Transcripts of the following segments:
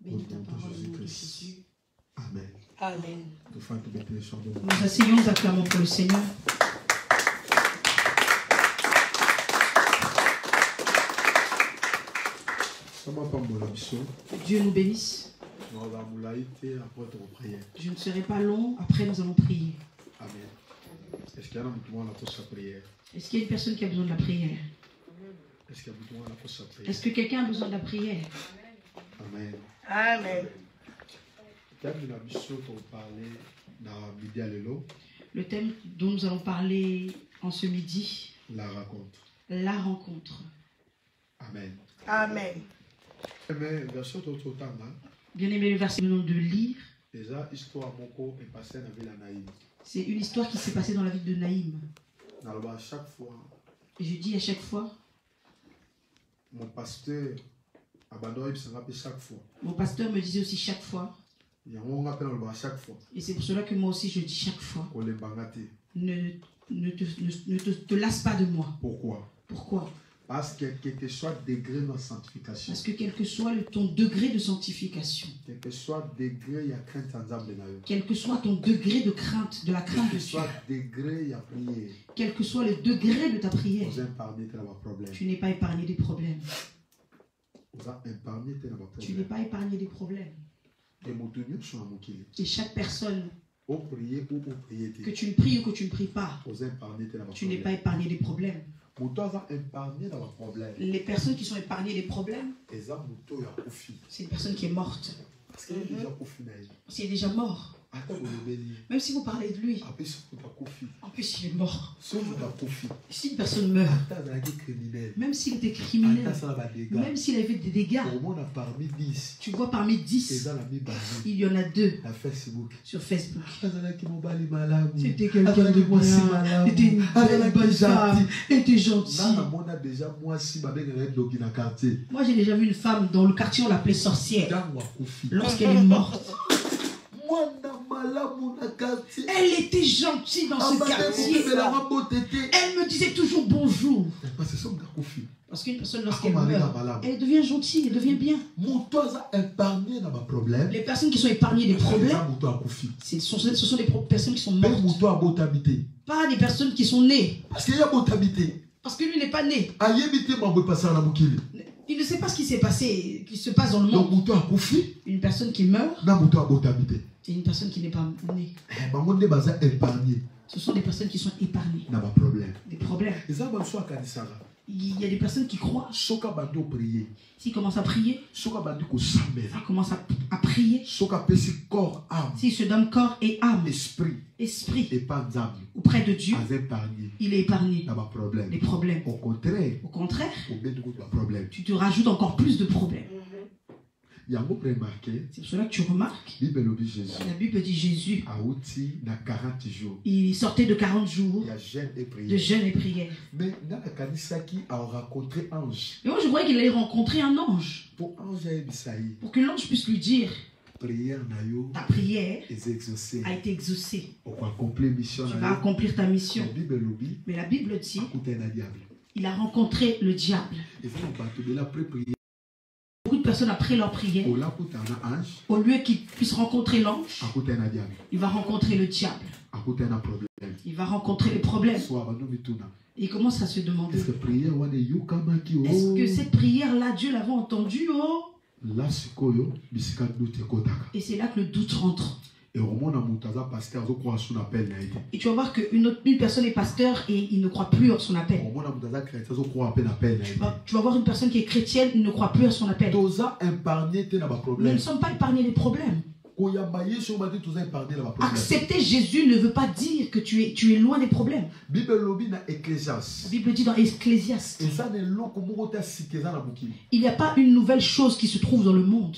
Bénis ta parole au nom de Jésus. Amen. Amen. Nous Nous asseyons, nous acclamons pour le Seigneur. Que Dieu nous bénisse. Je ne serai pas long, après nous allons prier. Amen. Est-ce qu'il y a une personne qui a besoin de la prière? Est-ce que quelqu'un a besoin de la prière? Amen. Amen. Le thème dont nous allons parler en ce midi, la rencontre. La rencontre. Amen. Amen. Bien aimé, le verset que nous venons de lire, c'est une histoire qui s'est passée dans la vie de Naïm. Et je dis à chaque fois, mon pasteur me disait aussi chaque fois, et c'est pour cela que moi aussi je dis chaque fois, ne te lasse pas de moi. Pourquoi? Pourquoi? Parce que quel que soit le degré de sanctification, parce que quel que soit ton degré de sanctification, quel que soit le degré de crainte, quel que soit ton degré de crainte, de la crainte de Dieu, quel que soit le degré de ta prière, tu n'es pas épargné des problèmes. Tu n'es pas épargné des problèmes. Et chaque personne, que tu ne pries ou que tu ne pries pas, tu n'es pas épargné des problèmes. Les personnes qui sont épargnées des problèmes, c'est une personne qui est morte. Parce qu'il est déjà mort. Même si vous parlez de lui, en plus il est mort. Si une personne meurt, même s'il était criminel, même s'il avait fait des dégâts, tu vois parmi 10, il y en a 2 sur Facebook. C'était quelqu'un de bien, était une bonne femme, était gentil. Moi j'ai déjà vu une femme dans le quartier, on l'appelait sorcière. Lorsqu'elle est morte, elle était gentille dans ce quartier. Elle me disait toujours bonjour. Parce qu'une personne, lorsqu'elle meurt, elle devient gentille, elle devient bien. Les personnes qui sont épargnées des problèmes, ce sont des personnes qui sont mortes. Pas des personnes qui sont nées. Parce que lui n'est pas né. Il ne sait pas ce qui s'est passé, qui se passe dans le monde. Une personne qui meurt et une personne qui n'est pas née. Ce sont des personnes qui sont épargnées. Des problèmes. Il y a des personnes qui croient. S'ils commencent à prier, s'ils commencent à prier, s'ils se donnent corps et âme, esprit auprès de Dieu, il est épargné des problèmes. Au contraire, tu te rajoutes encore plus de problèmes. C'est pour cela que tu remarques, la Bible dit Jésus, il sortait de 40 jours de jeûne et prière. Mais moi je croyais qu'il allait rencontrer un ange pour que l'ange puisse lui dire, ta prière a été exaucée. Tu vas accomplir ta mission. Mais la Bible dit, il a rencontré le diable. Beaucoup de personnes, après leur prière, au lieu qu'ils puissent rencontrer l'ange, il va rencontrer le diable. Il va rencontrer les problèmes. Et il commence à se demander, est-ce que cette prière-là, Dieu l'avait entendue? Et c'est là que le doute rentre. Et tu vas voir qu'une personne est pasteur et il ne croit plus en son appel. Tu vas voir une personne qui est chrétienne, il ne croit plus à son appel. Nous ne sommes pas épargnés des problèmes. Accepter Jésus ne veut pas dire que tu es loin des problèmes. La Bible dit dans Ecclésiaste, il n'y a pas une nouvelle chose qui se trouve dans le monde.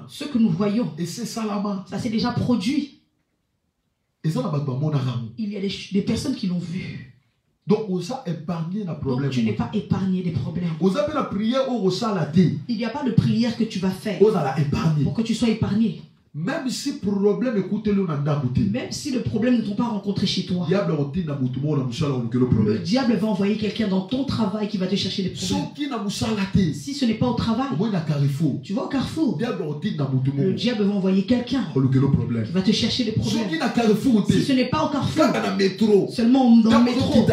Ce que nous voyons, ça s'est déjà produit. Il y a des personnes qui l'ont vu. Donc tu n'es pas épargné des problèmes. Il n'y a pas de prière que tu vas faire pour que tu sois épargné. Même si problème même si le problème ne t'ont pas rencontré chez toi, le diable va envoyer quelqu'un dans ton travail qui va te chercher des problèmes. Si ce n'est pas au travail, tu vas au carrefour, le diable va envoyer quelqu'un qui va te chercher des problèmes. Si ce n'est pas au carrefour, seulement dans le métro,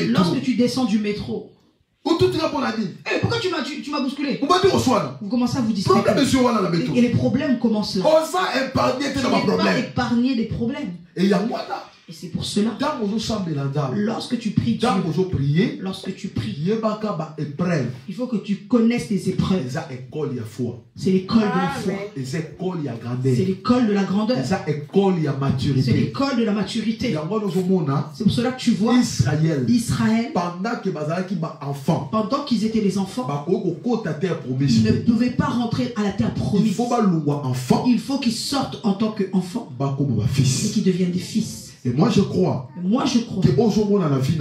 lorsque tu descends du métro, pourquoi tu m'as bousculé? Vous commencez à vous discuter. Et les problèmes commencent là. Tu n'es pas épargné des problèmes. Et c'est pour cela, lorsque tu pries Dieu, lorsque tu pries, il faut que tu connaisses les épreuves. C'est l'école de la foi. C'est l'école de la grandeur. C'est l'école de la maturité. C'est pour cela que tu vois Israël, pendant qu'ils étaient des enfants, ils ne pouvaient pas rentrer à la terre promise. Il faut qu'ils sortent en tant qu'enfants et qu'ils deviennent des fils. Et moi je crois que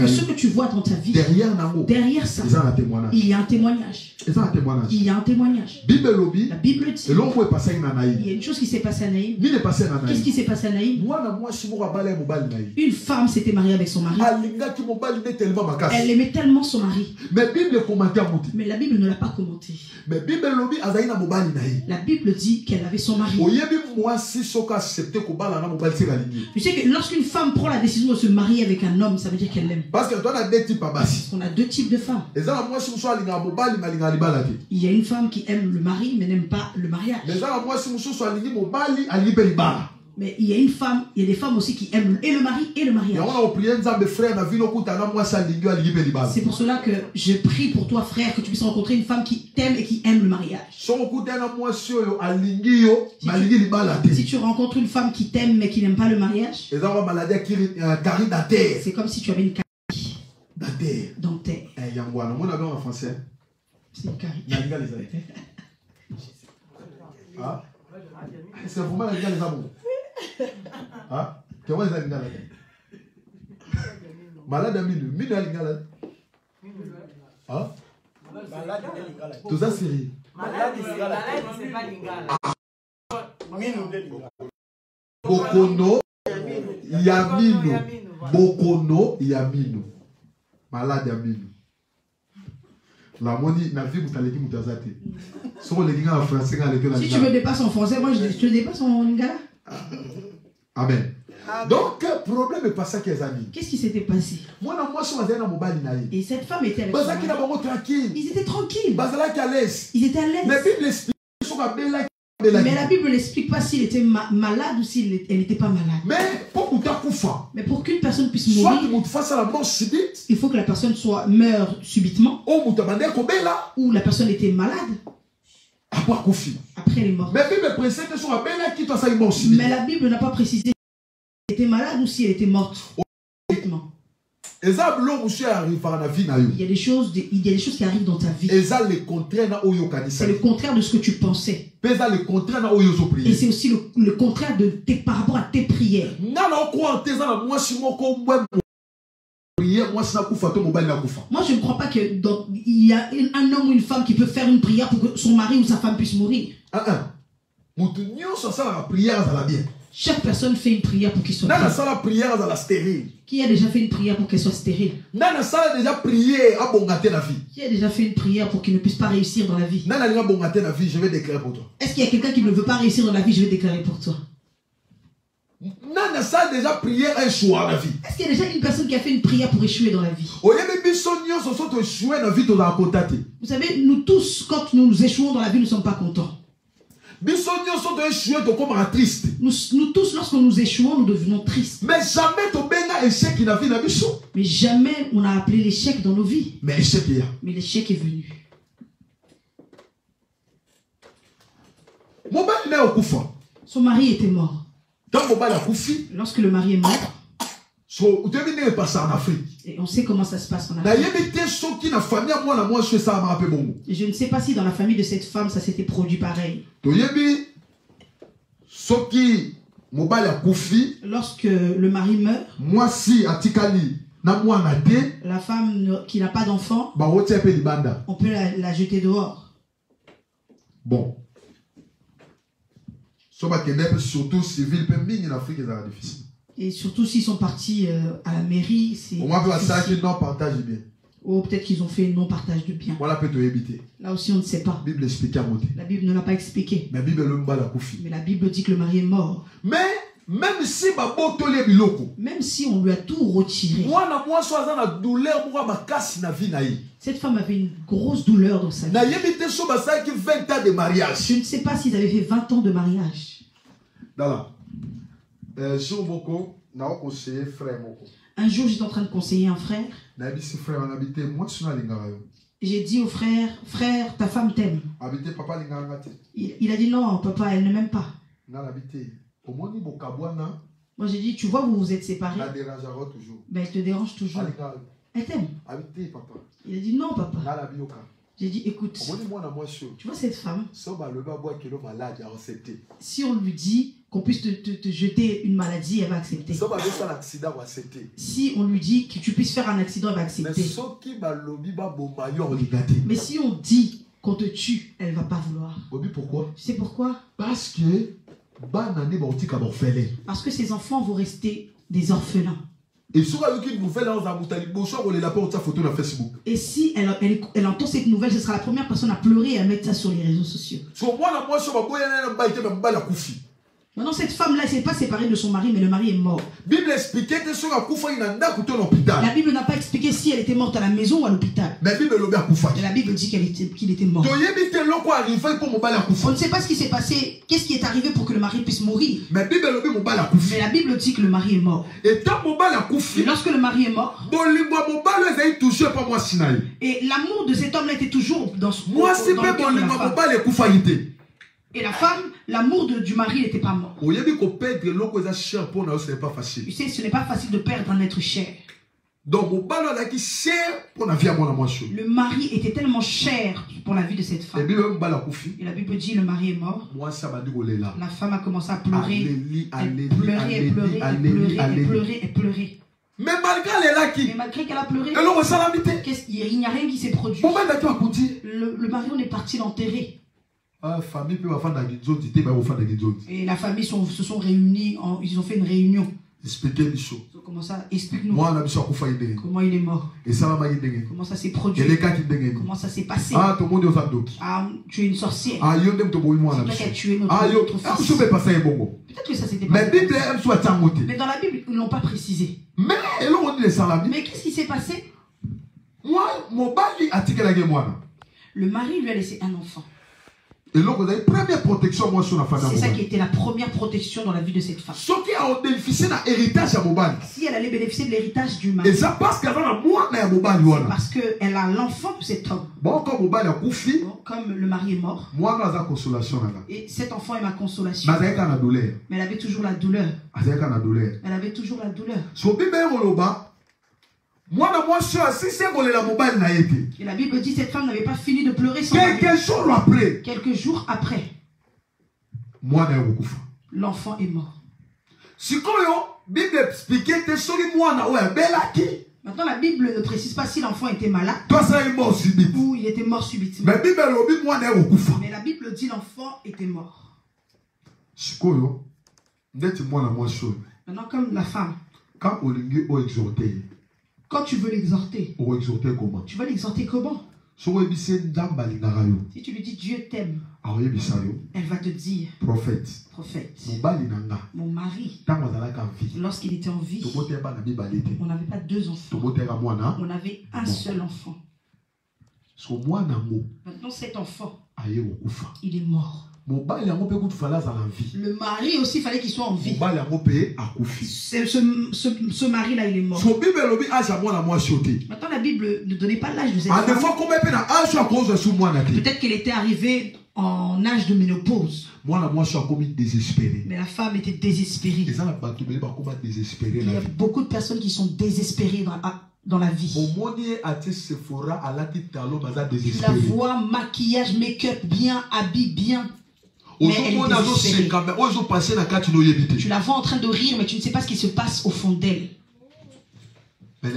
ce que tu vois dans ta vie, derrière ça, il y a un témoignage. Il y a un témoignage. La Bible dit, il y a une chose qui s'est passée à Naïm. Qu'est-ce qui s'est passé à Naïm? Une femme s'était mariée avec son mari. Elle aimait tellement son mari. Mais la Bible ne l'a pas commenté. La Bible dit qu'elle avait son mari. Tu sais que lorsqu'une femme prend la décision de se marier avec un homme, ça veut dire qu'elle l'aime. Parce qu'on a deux types de femmes. Il y a une femme qui aime le mari mais n'aime pas le mariage. Mais il y a une femme, il y a des femmes aussi qui aiment et le mari et le mariage. C'est pour cela que je prie pour toi, frère, que tu puisses rencontrer une femme qui t'aime et qui aime le mariage. Si tu rencontres une femme qui t'aime mais qui n'aime pas le mariage, c'est comme si tu avais une carie dentaire. C'est une carie. C'est vraiment la les amours. Ah, tu vois les gars. Malade à mine, mine à l'ingala. Ah, malade à l'ingala. Tout ça c'est. Malade c'est pas l'ingala. Bokono, Yamino. Bokono, Yamino. Malade à mine. La moni n'a vu que tu si tu me dépasses en français, moi je te dépasse en lingala. Amen. Donc, le problème est pas ça qu'ils ont dit. Qu'est-ce qui s'était passé? Et cette femme était avec ils étaient tranquilles. Ils étaient à l'aise. Mais la Bible n'explique pas s'il était malade ou s'il n'était pas malade. Mais pour qu'une personne puisse mourir, il faut que la personne meure subitement, ou la personne était malade. Après elle est morte. Mais la Bible n'a pas précisé si elle était malade ou si elle était morte. Il y a des choses qui arrivent dans ta vie. C'est le contraire de ce que tu pensais. Et c'est aussi le contraire par rapport à tes prières. Moi, je ne crois pas qu'il y a un homme ou une femme qui peut faire une prière pour que son mari ou sa femme puisse mourir. Chaque personne fait une prière pour qu'il soit stérile. Qui a déjà fait une prière pour qu'elle soit stérile? Qui a déjà fait une prière pour qu'il ne puisse pas réussir dans la vie? Est-ce qu'il y a quelqu'un qui ne veut pas réussir dans la vie? Je vais déclarer pour toi. Est-ce qu'il y a déjà une personne qui a fait une prière pour échouer dans la vie? Vous savez, nous tous, quand nous échouons dans la vie, nous ne sommes pas contents. Nous tous, lorsque nous échouons, nous devenons tristes. Mais jamais on a appelé l'échec dans nos vies. Mais l'échec est venu. Son mari était mort. Lorsque le mari est mort, et on sait comment ça se passe en Afrique. Et je ne sais pas si dans la famille de cette femme, ça s'était produit pareil. Lorsque le mari meurt, la femme qui n'a pas d'enfant, on peut la jeter dehors. Bon. Surtout civil, en Afrique, c'est difficile. Et surtout s'ils sont partis à la mairie, c'est on m'a ça que non partage bien. Ou peut-être qu'ils ont fait un non-partage de biens. Voilà, peut éviter. Là aussi, on ne sait pas. Bible explique à monter. La Bible ne l'a pas expliqué. Mais la Bible dit que le mari est mort. Mais même si on lui a tout retiré. Cette femme avait une grosse douleur dans sa vie. Je ne sais pas s'ils avaient fait 20 ans de mariage. Un jour, j'étais en train de conseiller un frère. J'ai dit au frère, frère, ta femme t'aime. Il a dit non, papa, elle ne m'aime pas. Moi, j'ai dit, tu vois, vous vous êtes séparés. Ben, elle te dérange toujours. Elle t'aime. Il a dit non, papa. J'ai dit, écoute, tu vois cette femme, si on lui dit qu'on puisse te jeter une maladie, elle va accepter. Si on lui dit que tu puisses faire un accident, elle va accepter. Mais si on dit qu'on te tue, elle ne va pas vouloir. Pourquoi? Tu sais pourquoi? Parce que ces enfants vont rester des orphelins. Et si elle entend cette nouvelle, ce sera la première personne à pleurer et à mettre ça sur les réseaux sociaux. Maintenant, cette femme-là, elle ne s'est pas séparée de son mari, mais le mari est mort. La Bible n'a pas expliqué si elle était morte à la maison ou à l'hôpital. Mais la Bible dit qu'il était mort. On ne sait pas ce qui s'est passé, qu'est-ce qui est arrivé pour que le mari puisse mourir. Mais la Bible dit que le mari est mort. Et lorsque le mari est mort, et l'amour de cet homme-là était toujours dans son cœur. Et la femme, l'amour du mari n'était pas mort. Tu sais, ce n'est pas facile de perdre un être cher. Le mari était tellement cher pour la vie de cette femme. Et la Bible dit le mari est mort. La femme a commencé à pleurer. Elle pleurait, elle pleurait, elle pleurait, elle pleurait, elle pleurait. Mais malgré qu'elle a pleuré, il n'y a rien qui s'est produit. Le mari, on est parti l'enterrer. Et la famille se sont réunis, ils ont fait une réunion. Comment ça? Explique-nous. Comment il est mort? Comment ça s'est produit? Comment ça s'est passé? Ah, tu es une sorcière. C'est toi qui as tué notre fils. Peut-être que ça s'était passé. Mais dans la Bible, ils ne l'ont pas précisé. Mais qu'est-ce qui s'est passé? Le mari lui a laissé un enfant. Et donc, vous avez première protection moi sur la famille. C'est ça qui était la première protection dans la vie de cette femme. Si elle allait bénéficier de l'héritage du mari. C'est parce qu'elle a l'enfant de cet homme. Comme le mari est mort. Et cet enfant est ma consolation. Mais elle avait toujours la douleur. Elle avait toujours la douleur. Et la Bible dit que cette femme n'avait pas fini de pleurer sans quelques jours après. L'enfant est mort. Maintenant la Bible ne précise pas si l'enfant était malade ou il était mort subitement. Mais la Bible dit l'enfant était mort. Maintenant comme la femme, quand tu veux l'exhorter, tu vas l'exhorter comment? Si tu lui dis Dieu t'aime, elle va te dire prophète, mon mari, lorsqu'il était en vie, on n'avait pas deux enfants, on avait un seul enfant. Maintenant cet enfant, il est mort. Le mari aussi, il fallait qu'il soit en vie. Ce mari-là, il est mort. Maintenant, la Bible ne donnait pas l'âge de cette femme. Peut-être qu'elle était arrivée en âge de ménopause. Mais la femme était désespérée. Il y a beaucoup de personnes qui sont désespérées dans la vie. Tu la vois, maquillage, make-up bien, habit bien. Mais elle est désespérée. Tu la vois en train de rire, mais tu ne sais pas ce qui se passe au fond d'elle. Mais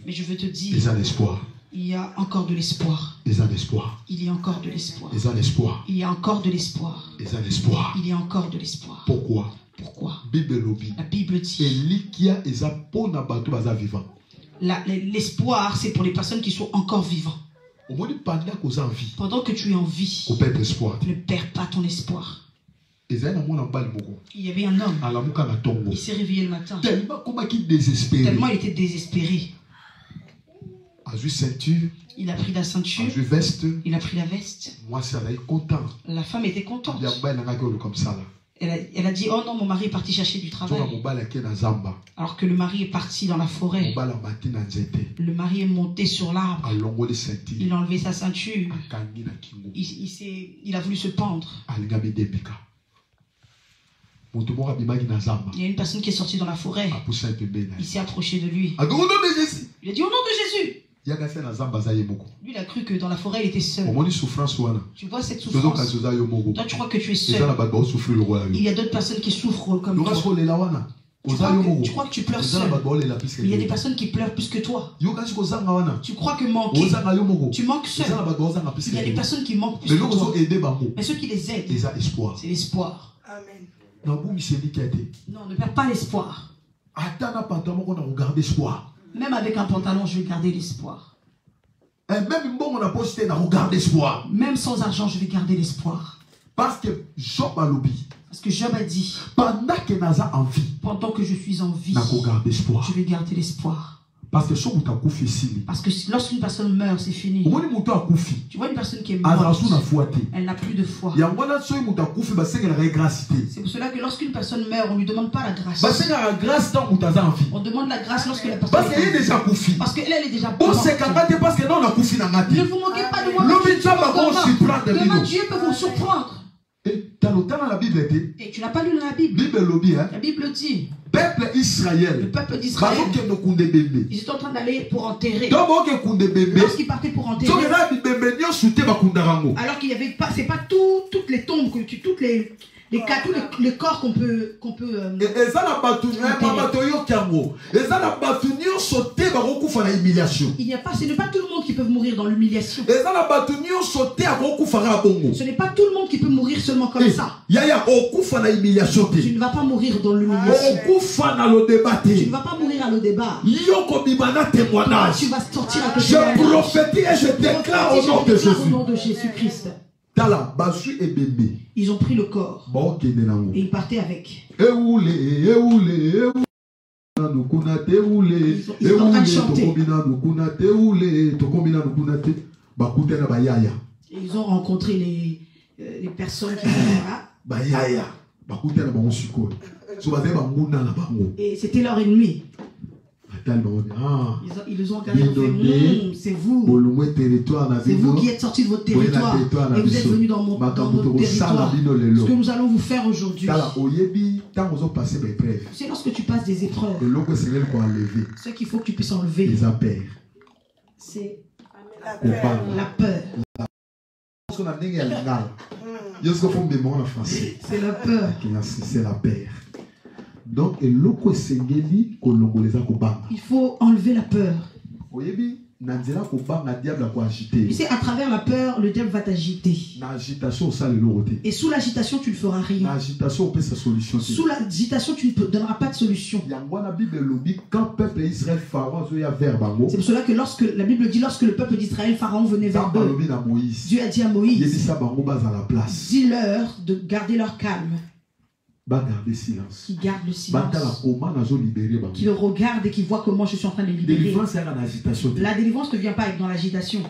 je veux te dire, Il y a encore de l'espoir. Il y a l'espoir. Il y a encore de l'espoir. Il y a l'espoir. Il y a encore de l'espoir. Il y a l'espoir. Il y a encore de l'espoir. Pourquoi? Pourquoi? La Bible dit. L'espoir, c'est pour les personnes qui sont encore vivantes. Pendant que tu es en vie, ne perds pas ton espoir. Il y avait un homme. Il s'est réveillé le matin. Tellement il était désespéré. Il a pris la ceinture. Il a pris la veste. La femme était contente. Elle a dit, oh non, mon mari est parti chercher du travail. Alors que le mari est parti dans la forêt. Le mari est monté sur l'arbre. Il a enlevé sa ceinture. Il a voulu se pendre. Il y a une personne qui est sortie dans la forêt. Il s'est approché de lui. Il a dit, au nom de Jésus. Lui, il a cru que dans la forêt, il était seul. Tu vois cette souffrance. Toi, tu crois que tu es seul. Il y a d'autres personnes qui souffrent comme toi. Tu crois que tu pleures seul. Il y a des personnes qui pleurent plus que toi. Tu crois que manquer. Tu manques seul. Il y a des personnes qui manquent plus que toi. Mais ceux qui les aident, c'est l'espoir. Amen. Non, ne perds pas l'espoir. Même avec un pantalon, je vais garder l'espoir. Même sans argent, je vais garder l'espoir. Parce que Job a dit, pendant que je suis en vie, je vais garder l'espoir. Parce que lorsqu'une personne meurt, c'est fini. Tu vois une personne qui est morte, elle n'a plus de foi. C'est pour cela que lorsqu'une personne meurt, on ne lui demande pas la grâce. On demande la grâce lorsque la personne est morte. Parce qu'elle est déjà morte. Ne vous moquez pas de moi. Demain, Dieu peut vous surprendre. Et tu n'as pas lu dans la Bible. La Bible dit. Le peuple d'Israël, ils étaient en train d'aller pour enterrer. Lorsqu'ils partaient pour enterrer, alors qu'il n'y avait pas, c'est pas toutes les tombes, tous les corps qu'on peut il n'y a pas, ce n'est pas tout le monde qui peut mourir dans l'humiliation. Ce n'est pas tout le monde qui peut mourir seulement comme ça. Tu ne vas pas mourir dans l'humiliation. Tu ne vas pas mourir à le débat. Tu vas sortir à côté. Je prophétise et je déclare au nom de Jésus-Christ. Ils ont pris le corps et ils partaient avec. Ils sont en train de chanter. Ils ont rencontré les personnes qui étaient là. Et c'était leur ennemi. Ils les ont regardés et fait, c'est vous. C'est vous qui êtes sortis de votre territoire et vous êtes venus dans notre territoire. Ce que nous allons vous faire aujourd'hui, c'est lorsque tu passes des épreuves, ce qu'il faut que tu puisses enlever, c'est la peur. C'est la peur. C'est la peur. Donc, il faut enlever la peur. Tu sais, à travers la peur, le diable va t'agiter. Et sous l'agitation, tu ne feras rien. Sous l'agitation, tu ne donneras pas de solution. C'est pour cela que lorsque la Bible dit, lorsque le peuple d'Israël, Pharaon venait vers eux, Dieu a dit à Moïse, dis-leur de garder leur calme. Qui garde le silence, qui le regarde et qui voit comment je suis en train de les libérer. La délivrance ne vient pas dans l'agitation.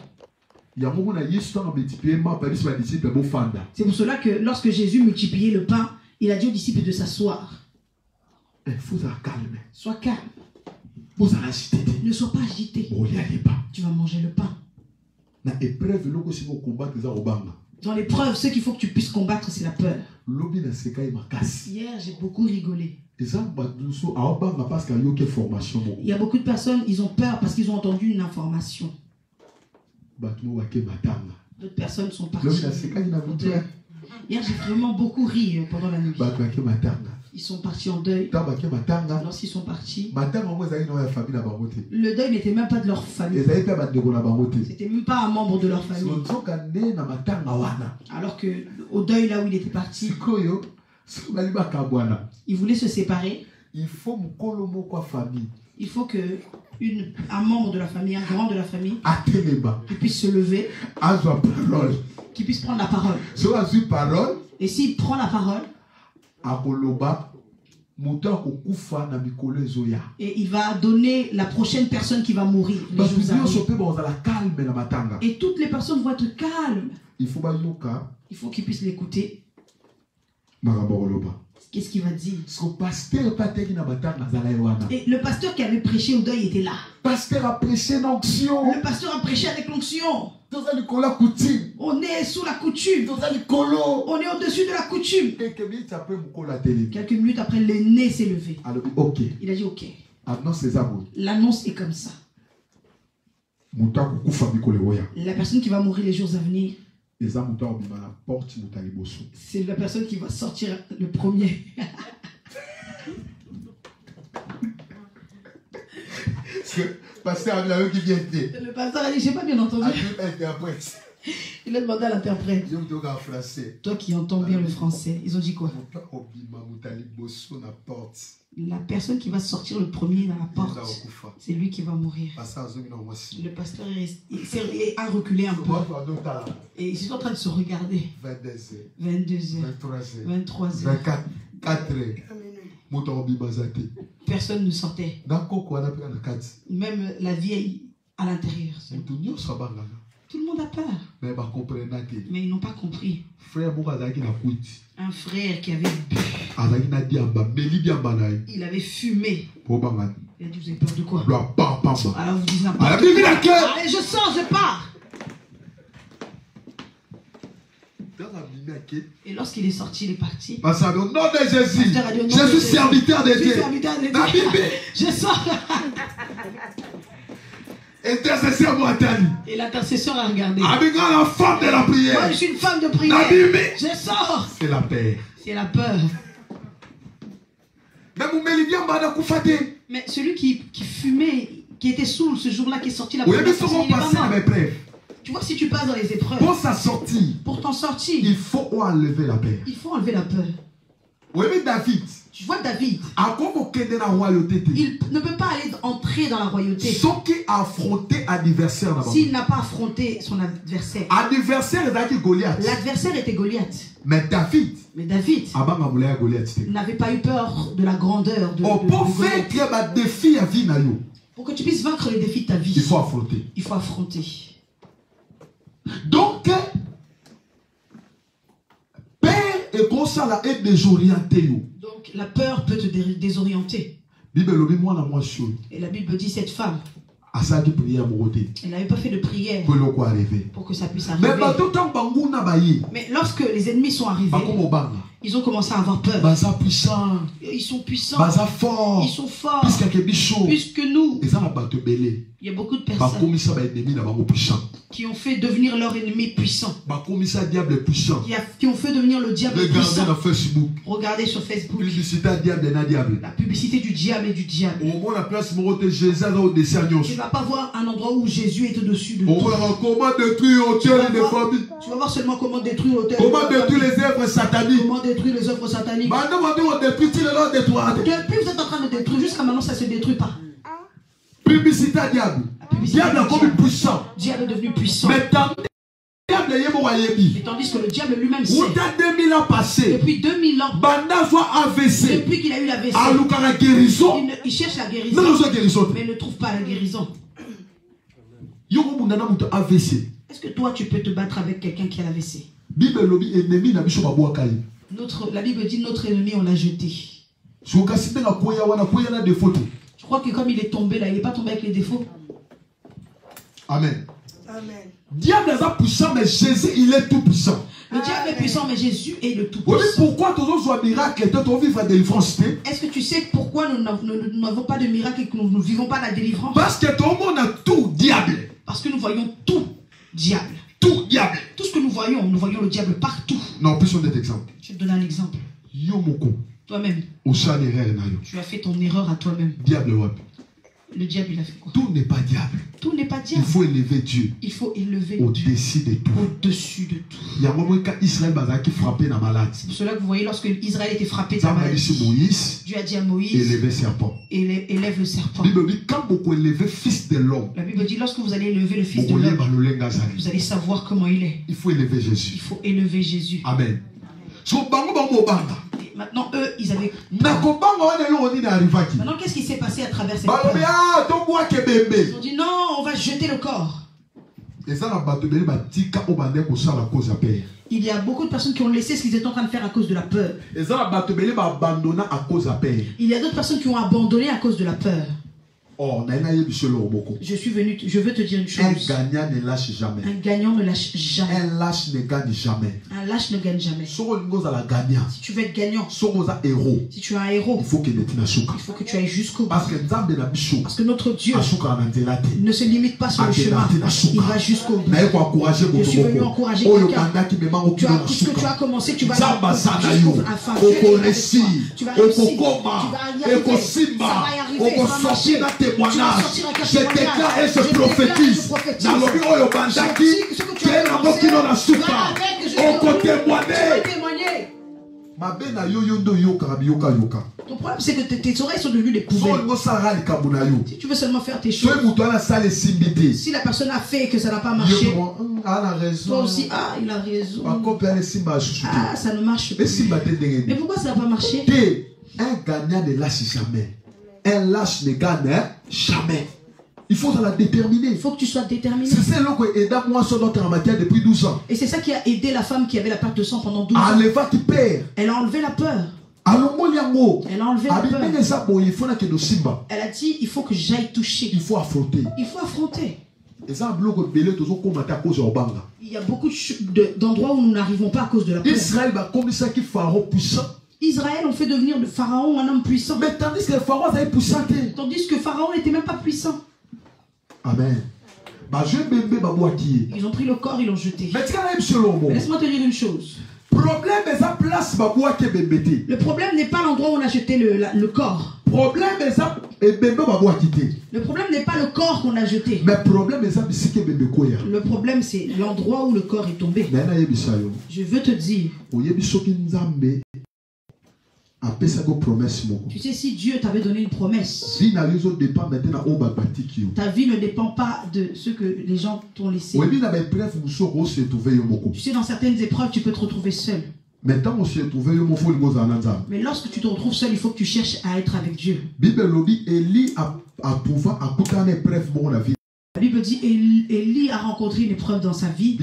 C'est pour cela que lorsque Jésus multipliait le pain, il a dit aux disciples de s'asseoir. Sois calme. Ne sois pas agité. Tu vas manger le pain. Dans l'épreuve, ce qu'il faut que tu puisses combattre, c'est la peur. Hier, j'ai beaucoup rigolé. Il y a beaucoup de personnes, ils ont peur parce qu'ils ont entendu une information. D'autres personnes sont parties. Hier, j'ai vraiment beaucoup ri pendant la nuit. Ils sont partis en deuil. Lorsqu'ils sont partis, le deuil n'était même pas de leur famille. C'était même pas un membre de leur famille. Alors que au deuil là où il était parti, il voulait se séparer. Il faut que un membre de la famille, un grand de la famille, qui puisse se lever, qui puisse prendre la parole. Et s'il prend la parole, et il va donner la prochaine personne qui va mourir. Et toutes les personnes vont être calmes. Il faut qu'ils puissent l'écouter. Qu'est-ce qu'il va dire? Et le pasteur qui avait prêché au deuil était là. Le pasteur a prêché avec l'onction. On est sous la coutume. On est au-dessus de la coutume. Quelques minutes après, l'aîné s'est levé. Il a dit ok. L'annonce est comme ça. La personne qui va mourir les jours à venir, c'est la personne qui va sortir le premier. Le pasteur a dit, j'ai pas bien entendu. Il a demandé à l'interprète. Toi qui entends bien le français, ils ont dit quoi? La personne qui va sortir le premier dans la porte, c'est lui qui va mourir. Le pasteur a reculé un peu. Et ils sont en train de se regarder. 22h, 23h, 4h. Personne ne sortait. Même la vieille à l'intérieur. Tout le monde a peur. Mais ils n'ont pas compris. Un frère qui avait bu. Il avait fumé. Il a dit, vous avez peur de quoi? Alors vous dites n'importe quoi. Allez, je sors, je pars. Et lorsqu'il est sorti, il est parti. Au nom de Jésus, je suis serviteur de Dieu. Je sors. Et l'intercesseur a regardé. Moi, je suis une femme de prière. Je sors. C'est la peur. C'est la peur. Mais celui qui fumait, qui était saoul ce jour-là, qui est sorti la première fois, il est pas mort. Tu vois, si tu passes dans les épreuves, pour t'en sortir, il faut enlever la peur. Il faut enlever la peur. Tu vois David, il ne peut pas aller entrer dans la royauté s'il n'a pas affronté son adversaire. L'adversaire était Goliath. Mais David n'avait pas eu peur de la grandeur de Goliath. Pour que tu puisses vaincre les défis de ta vie, il faut affronter. Donc, donc la peur peut te désorienter. Et la Bible dit cette femme, elle n'avait pas fait de prière pour que ça puisse arriver. Mais lorsque les ennemis sont arrivés, ils ont commencé à avoir peur. Ils sont puissants. Ils sont forts. Puisque nous, il y a beaucoup de personnes qui ont fait devenir leur ennemi puissant. Qui ont fait devenir le diable puissant. Regardez sur Facebook. La publicité du diable et du diable. Tu ne vas pas voir un endroit où Jésus est au-dessus de tout. Tu vas voir seulement comment détruire l'autel. Comment détruire les œuvres sataniques. Comment détruire les œuvres sataniques. Depuis vous êtes en train de détruire, jusqu'à maintenant ça ne se détruit pas. Publicité à diable. Diable est devenu puissant. Diable est devenu puissant. Mais tandis que le diable lui-même sait. Depuis 2000 ans. Depuis qu'il a eu la AVC. Il cherche la guérison. Mais il ne trouve pas la guérison. Est-ce que toi tu peux te battre avec quelqu'un qui a l'AVC? La Bible dit notre ennemi on l'a jeté. Je crois que comme il est tombé là, il n'est pas tombé avec les défauts. Amen. Amen. Diable est puissant, mais Jésus, il est tout puissant. Le diable est puissant, mais Jésus est le tout puissant. Pourquoi tous nos miracles et nous vivons la délivrance? Est-ce que tu sais pourquoi nous n'avons pas de miracle et que nous ne vivons pas la délivrance? Parce que tout le monde a tout diable. Parce que nous voyons tout diable. Tout diable. Tout ce que nous voyons le diable partout. Non, plus on des exemples. Je vais te donner un exemple. Yomoko. Toi-même. Tu as fait ton erreur à toi-même. Le diable, il a fait quoi? Tout n'est pas diable. Tout n'est pas diable. Il faut élever Dieu. Il faut élever au-dessus de tout. Au-dessus de tout. Il y a un moment quand Israël qui frappé la malade. C'est pour cela que vous voyez lorsque Israël était frappé de la maladie. Dieu a dit à Moïse, élève le serpent. Élève le serpent. La Bible dit quand vous élevez fils de l'homme. La Bible dit lorsque vous allez élever le fils de l'homme, vous allez savoir comment il est. Il faut élever Jésus. Il faut élever Jésus. Amen. Et maintenant, eux, ils avaient... Maintenant, qu'est-ce qui s'est passé à travers cette période? Ils ont dit, non, on va jeter le corps. Il y a beaucoup de personnes qui ont laissé ce qu'ils étaient en train de faire à cause de la peur. Il y a d'autres personnes qui ont abandonné à cause de la peur. Je veux te dire une chose. Un gagnant ne lâche jamais. Un gagnant ne lâche jamais. Un lâche ne gagne jamais. Un lâche ne gagne jamais. Si tu veux être gagnant, si tu es un héros, il faut que tu ailles jusqu'au bout. Parce que notre Dieu ne se limite pas sur le chemin. Il va jusqu'au bout. Je suis venu encourager quelqu'un. Tout ce que tu as commencé, tu vas jusqu'à la fin. Tu vas réussir. Ça va y arriver. Ça va marcher. Témoignage. Je déclare et je prophétise. Dans le bureau de Bandaki, qui est là-bas qui n'en a souffert. On peut témoigner. Ton problème, c'est que tes oreilles sont devenues des poubelles. Si tu veux seulement faire tes choses, si la personne a fait et que ça n'a pas marché, toi aussi, il a raison. Ça ne marche pas. Mais pourquoi ça n'a pas marché? Un gagnant ne lâche jamais. Un lâche ne gagne jamais. Il faut la déterminer. Il faut que tu sois déterminé. C'est ça qui aide moi sur notre matière depuis 12 ans. Et c'est ça qui a aidé la femme qui avait la perte de sang pendant 12 ans. Elle a enlevé la peur. Elle a enlevé la peur. Elle a dit, il faut que j'aille toucher. Il faut affronter. Il faut affronter. Il y a beaucoup d'endroits où nous n'arrivons pas à cause de la peur. Israël va comme ça qui pharaon puissant. Israël ont fait devenir de Pharaon un homme puissant. Mais tandis que le Pharaon était puissant. Tandis que Pharaon n'était même pas puissant. Amen. Ils ont pris le corps, ils l'ont jeté. Mais laisse-moi te dire une chose. Le problème n'est pas l'endroit où on a jeté le corps. Le problème n'est pas le corps qu'on a jeté. Le problème c'est l'endroit où le corps est tombé. Je veux te dire. Tu sais, si Dieu t'avait donné une promesse, ta vie ne dépend pas de ce que les gens t'ont laissé. Tu sais, dans certaines épreuves, tu peux te retrouver seul. Mais lorsque tu te retrouves seul, il faut que tu cherches à être avec Dieu. La Bible dit Élie a rencontré une épreuve dans sa vie.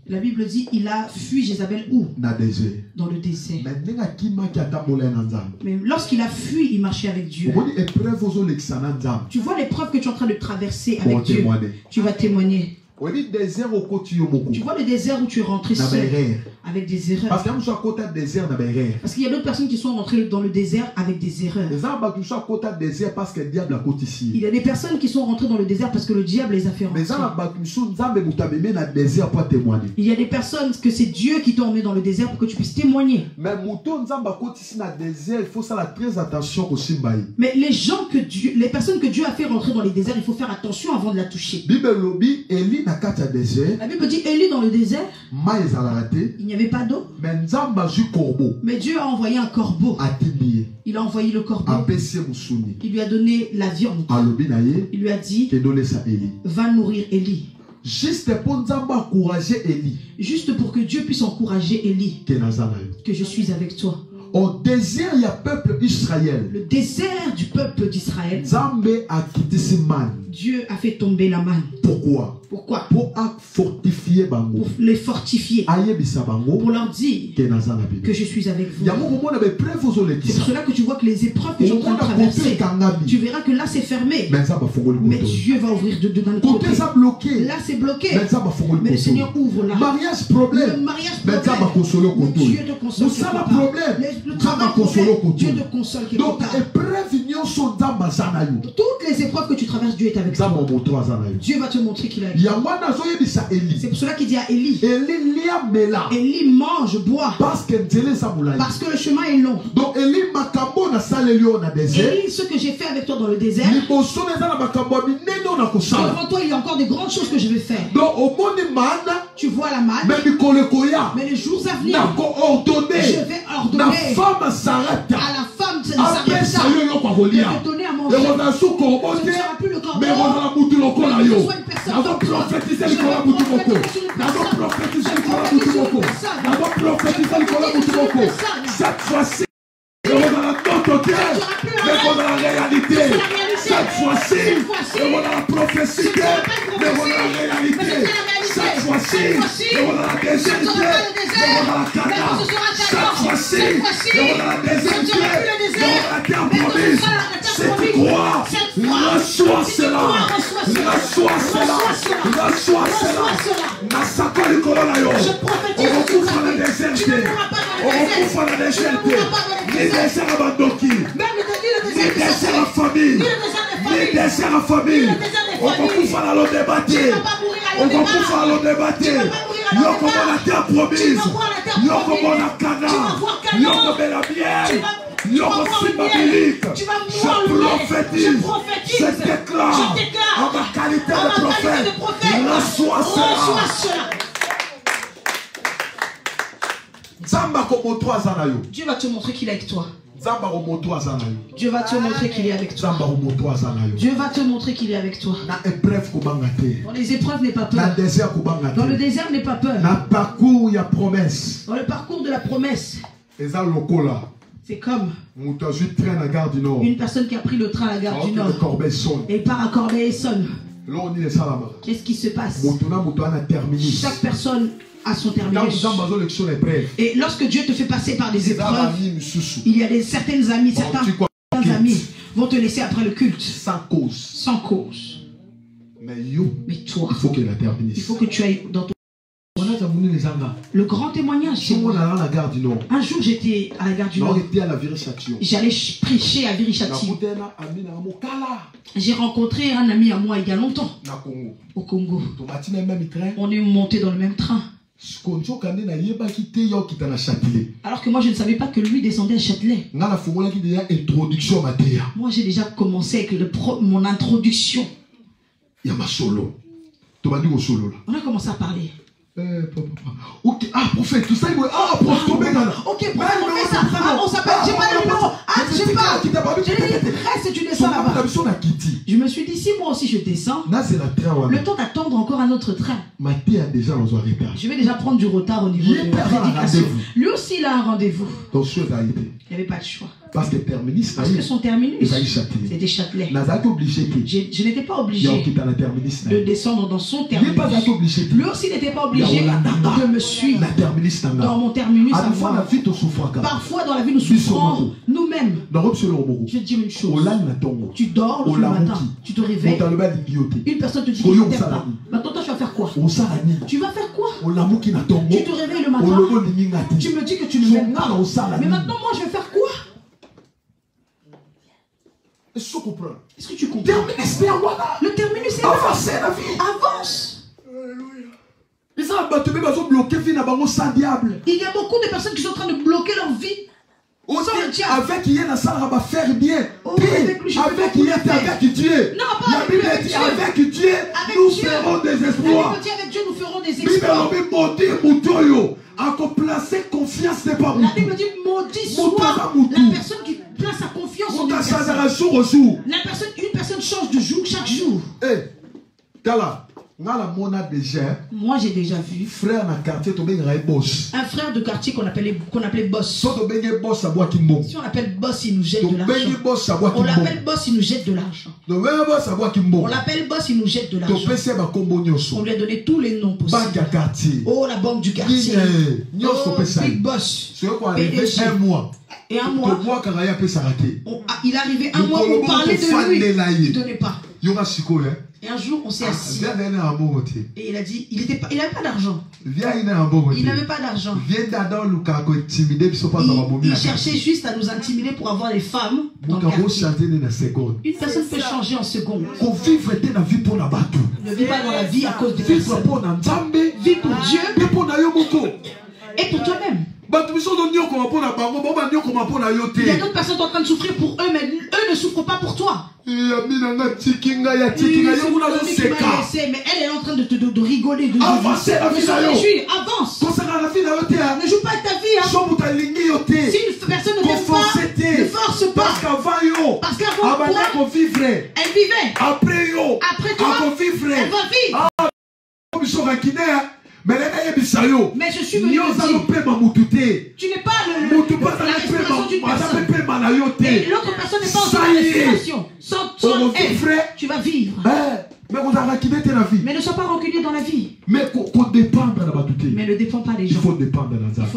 La Bible dit il a fui Jézabel où? Dans le désert. Mais lorsqu'il a fui, il marchait avec Dieu. Tu vois l'épreuve que tu es en train de traverser avec Dieu. Tu vas témoigner. Tu vois le désert où tu es rentré seul avec des erreurs. Parce qu'il y a d'autres personnes qui sont rentrées dans le désert avec des erreurs. Il y a des personnes qui sont rentrées dans le désert parce que le diable les a fait rentrer. Il y a des personnes que c'est Dieu qui t'a emmené dans le désert pour que tu puisses témoigner. Mais les gens que Dieu, les personnes que Dieu a fait rentrer dans les déserts, il faut faire attention avant de la toucher. La Bible dit Élie dans le désert, il n'y avait pas d'eau. Mais Dieu a envoyé un corbeau. Il a envoyé le corbeau. Il lui a donné la viande. Il lui a dit va nourrir Élie. Juste pour que Dieu puisse encourager Élie. Que je suis avec toi. Au désert, il y a peuple Israël. Le désert du peuple d'Israël. Dieu a fait tomber la manne. Pourquoi? Pourquoi? Pour fortifier Bango. Pour les fortifier. Pour leur dire que je suis avec vous. C'est pour cela que tu vois que les épreuves que je suis en train de traverser, tu verras que là c'est fermé. Mais Dieu va ouvrir de notre côté. Là c'est bloqué. Mais le Seigneur ouvre là. Mariage problème. Le mariage problème. Mais Dieu te console. le travail Dieu te console quelque part. Toutes les épreuves que tu traverses, Dieu est avec toi. Dieu va te montrer qu'il est avec toi. C'est pour cela qu'il dit à Élie, Élie mange, boit, parce que le chemin est long. Donc Élie, ce que j'ai fait avec toi dans le désert, devant toi il y a encore des grandes choses que je vais faire. Tu vois la manne, mais les jours à venir, je vais ordonner à la femme de s'arrêter de donner à manger. Ce ne sera plus le corbeau, mais ce soit une personne comme toi. Cette fois-ci, on a notre cœur, mais on a la réalité. Cette fois-ci, on a la prophétie, mais on a la réalité. Cette fois-ci, on a la déserté, mais on a la canard. Cette fois-ci, on a la déserté, mais on a la terre promise. Si tu crois, reçois cela. Reçois cela. Reçois cela. Massacre le coronayo. On recouvre la déserté. On recouvre la déserté. Les déserts abandonnés. Les déserts en famille. Les déserts en famille. On recouvre la l'eau débattée. On recouvre la l'eau débattée. Yo comme la terre promise. Yo comme la canard. Yo comme la bière. Je prophétise, je déclare en ma qualité de prophète, reçois cela. Dieu va te montrer qu'il est avec toi. Dieu va te montrer qu'il est avec toi. Dieu va te montrer qu'il est avec toi. Dans les épreuves n'est pas peur. Dans le désert n'est pas peur. Dans le parcours de la promesse. C'est comme une personne qui a pris le train à la gare du Nord et part à Corbeil-Essonnes. Qu'est-ce qui se passe? Chaque personne a son terminus. Et lorsque Dieu te fait passer par des épreuves, il y a certaines amies, certains amis vont te laisser après le culte. Sans cause. Mais toi, il faut que tu ailles dans ton... Le grand témoignage. Un jour j'étais à la gare du Nord. J'allais prêcher à Viry-Châtillon. J'ai rencontré un ami à moi il y a longtemps au Congo. On est monté dans le même train. Alors que moi je ne savais pas que lui descendait à Châtelet. Moi j'ai déjà commencé avec mon introduction. On a commencé à parler. Ok, prophète, tout ça, ok, prophète, on fait ça. On s'appelle, j'ai pas le numéro. J'ai pas. J'ai dit, reste, tu descends là-bas. Je me suis dit, si moi aussi je descends, le temps d'attendre encore un autre train. Je vais déjà prendre du retard au niveau de la prédication. Lui aussi, il a un rendez-vous. Il n'y avait pas de choix. Parce que son terminus, c'était Châtelet. Je n'étais pas obligé de descendre dans son terminus. Lui aussi n'était pas obligé de me suivre dans mon terminus. Parfois dans la vie nous souffrons nous-mêmes. Je vais te dire une chose. Tu dors le matin, tu te réveilles. Une personne te dit qu'il ne t'aime pas. Maintenant toi tu vas faire quoi? Tu vas faire quoi? Tu te réveilles le matin, tu me dis que tu ne m'aimes pas. Mais maintenant moi je vais faire quoi? Est-ce que tu comprends? Le terminus est là. Avance. Il y a beaucoup de personnes qui sont en train de bloquer leur vie. Avec qui est va faire bien. Avec Dieu. Non, pas avec Dieu. Avec Dieu, nous ferons des exploits. Avec Dieu, nous ferons des exploits. La Bible dit maudit soit la personne qui place sa confiance en une personne. Une personne change de jour chaque jour. Moi j'ai déjà vu un frère de quartier qu'on appelait boss. Si on l'appelle boss, il nous jette de l'argent. On l'appelle boss, il nous jette de l'argent. On l'appelle boss, il nous jette de l'argent. On lui a donné tous les noms possibles. Oh, la banque du quartier. Oh, big boss. PDG. Et un mois, il arrivait un mois où on parlait de lui. Il ne donnait pas. Et un jour, on s'est assis. Et il a dit, il n'avait pas d'argent. Il n'avait pas d'argent. Il cherchait juste à nous intimider pour avoir les femmes dans le quartier. Une personne peut changer en seconde. Ne vis pas dans la vie à cause de personne. Vis pour Dieu et pour toi-même. Il y a d'autres personnes qui sont en train de souffrir pour eux, mais eux ne souffrent pas pour toi. Mais elle est en train de rigoler, de se réjouir. Avance. Ne joue pas avec ta vie. Hein. Si une personne ne t'aime pas, ne force pas. Parce qu'avant toi, elle vivait. Après toi, elle va vivre. Mais je suis venu te dire, tu n'es pas la respiration d'une personne. Et l'autre personne n'est pas en la respiration. Sans elle, tu vas vivre. Mais ne sois pas rancunier dans la vie. Mais ne dépends pas des gens. Il faut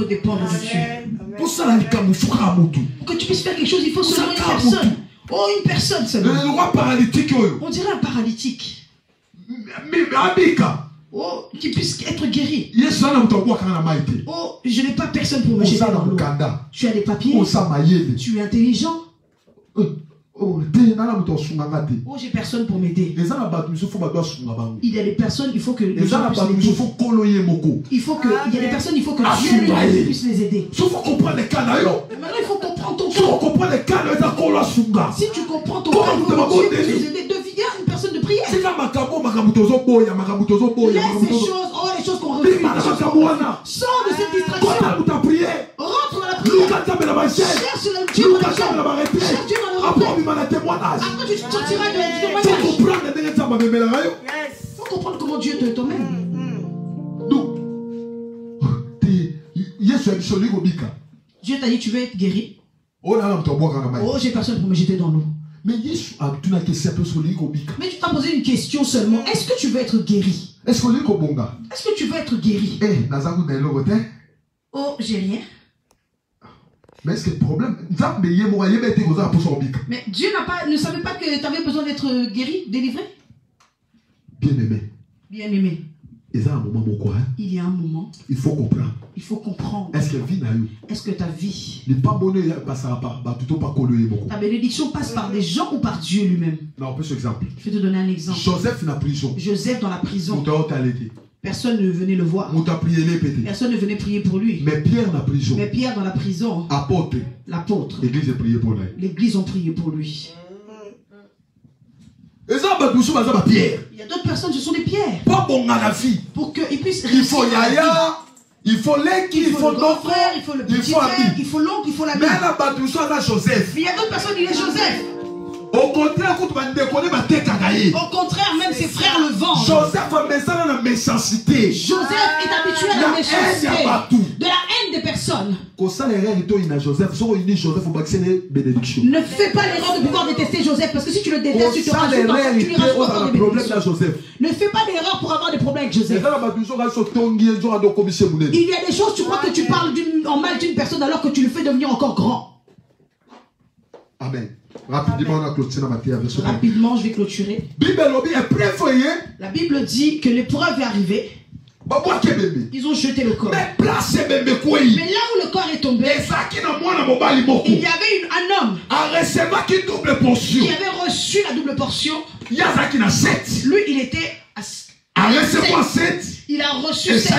dépendre de Dieu. Pour que tu puisses faire quelque chose, il faut seulement une personne. Oh, une personne seulement. On dirait un paralytique. Oh, tu puisses être guéri. Oh, je n'ai pas personne pour me jeter dans l'eau. Tu as des papiers. Tu es intelligent. Oh, j'ai personne pour m'aider. Il y a des personnes, il faut que les gens puissent l'aider. Il y a des personnes, il faut que Dieu puisse les aider. Maintenant, il faut comprendre ton cas. Si tu comprends ton cas, Dieu puisse les aider. Deviens une personne de prière. Laisse ces choses, les choses qu'on refuse. Sors de cette distraction. Rentre dans la prière. Cherche le Dieu dans la chambre. Cherche Dieu dans le repère. Après, tu sortiras de témoignage. Il faut comprendre comment Dieu t'emmène. Dieu t'a dit, tu veux être guéri. Oh, j'ai personne pour me jeter dans l'eau. Mais tu t'as posé une question seulement. Est-ce que tu veux être guéri? Est-ce que tu veux être guéri? Oh, j'ai rien. Mais est-ce que le problème? Mais Dieu ne savait pas que tu avais besoin d'être guéri, délivré? Bien-aimé. Bien-aimé. Il y a un moment. Il faut comprendre. Il faut comprendre. Est-ce que ta vie, ta bénédiction passe par des gens ou par Dieu lui-même? Non, on peut exemple. Je vais te donner un exemple. Joseph dans la prison. Personne ne venait le voir. Personne ne venait prier pour lui. Mais Pierre dans la prison. L'apôtre. L'église ont prié pour lui. Il y a d'autres personnes, ce sont des pierres. Pour qu'ils puissent réussir. Il faut Yaya, il faut l'aigle, il faut notre frère, il faut le petit frère, il faut l'oncle, il faut la mère. Mais il y a d'autres personnes, il est Joseph. Au contraire, même ses frères le vendent. Joseph est habitué à la méchanceté, de la haine des personnes. Ne fais pas l'erreur de pouvoir détester Joseph, parce que si tu le détestes, tu lui rajoutes encore des bénédictions. Ne fais pas l'erreur pour avoir des problèmes avec Joseph. Il y a des choses, tu crois que tu parles en mal d'une personne alors que tu le fais devenir encore grand. Amen. Rapidement, je vais clôturer. La Bible dit que l'épreuve est arrivée. Ils ont jeté le corps. Mais là où le corps est tombé, il y avait un homme qui avait reçu la double portion. Lui, il était à 7. Il a reçu 7.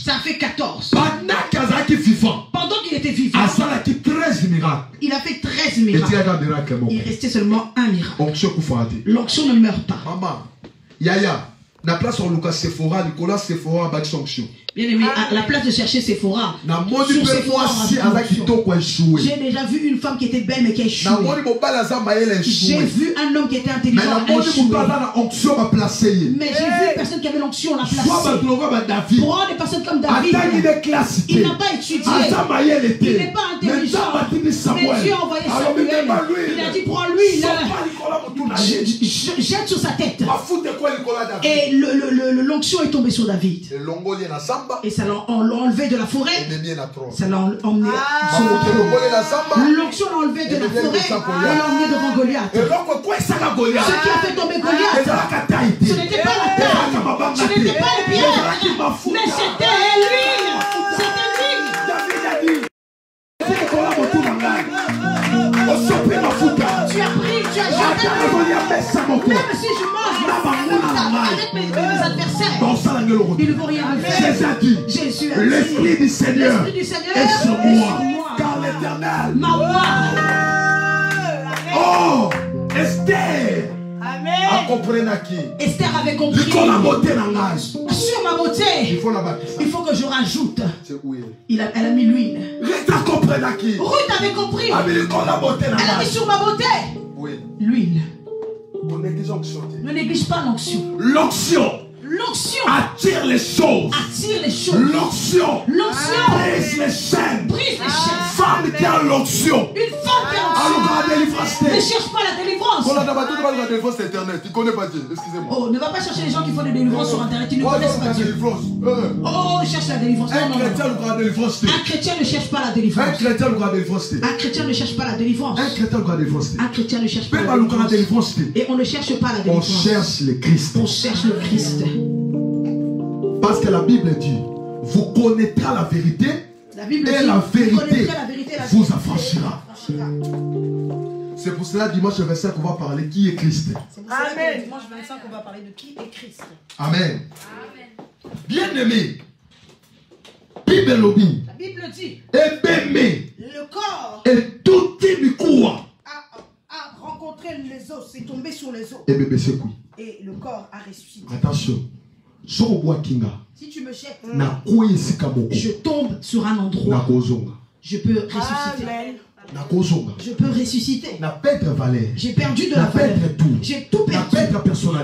Ça fait 14. Pendant qu'il était vivant, il a fait 13 miracles. Il restait seulement un miracle. L'onction ne meurt pas. Maman, Yaya, la place sur Lucas Sephora, Nicolas Sephora, bac sanction. Bien aimé, à la place de chercher Sephora, sur Sephora, j'ai déjà vu une femme qui était belle mais qui a échoué. J'ai vu un homme qui était intelligent échoué. Mais j'ai vu une personne qui avait l'onction, on l'a placée. Prends des personnes comme David. Il n'a pas étudié. Il n'est pas intelligent. Mais Dieu a envoyé Samuel. Il a dit prends-lui. Jette sur sa tête. Et l'onction est tombée sur David. Et ça l'a enlevé de la forêt. Ça l'a emmené sur le l'onction l'a enlevé de la forêt et l'a emmené devant Goliath. Ce qui a fait tomber Goliath, ce n'était pas la terre, ce n'était pas les pierres, mais c'était l'huile. C'était l'huile. Tu as pris, tu as jeté. Même si je mange avec mes adversaires, ils ne vont rien me faire. Jésus a dit, l'Esprit du Seigneur est sur moi. Car l'Éternel, ma voix. Oh, Esther. Esther avait compris. Sur ma beauté, il faut que je rajoute. Elle a mis l'huile. Ruth avait compris. Elle a mis sur ma beauté l'huile. Ne néglige pas l'onction. L'onction attire les choses. L'onction brise les chaînes. Femme qui a l'onction. Une femme qui a l'onction ne cherche pas la délivrance. Tu connais pas Dieu. Excusez-moi. Oh, ne va pas chercher les gens qui font des délivrances sur internet. Ils ne connaissent pas Dieu. Oh, cherche la délivrance. Un chrétien ne cherche pas la délivrance. Un chrétien ne cherche pas la délivrance. Un chrétien ne cherche pas la délivrance. Et on ne cherche pas la délivrance. On cherche le Christ. On cherche le Christ. Parce que la Bible dit, vous connaîtrez la vérité et la vérité vous affranchira. C'est pour cela dimanche 25 on va parler qui est Christ. Amen. Dimanche 25 on va parler de qui est Christ. Amen. Bien-aimé, la Bible dit, le corps et tout a rencontré les os, c'est tombé sur les os. Et le corps a ressuscité. Attention. Si tu me jettes, je tombe sur un endroit. Je peux ressusciter. Je peux ressusciter. J'ai perdu de la valeur. J'ai tout perdu.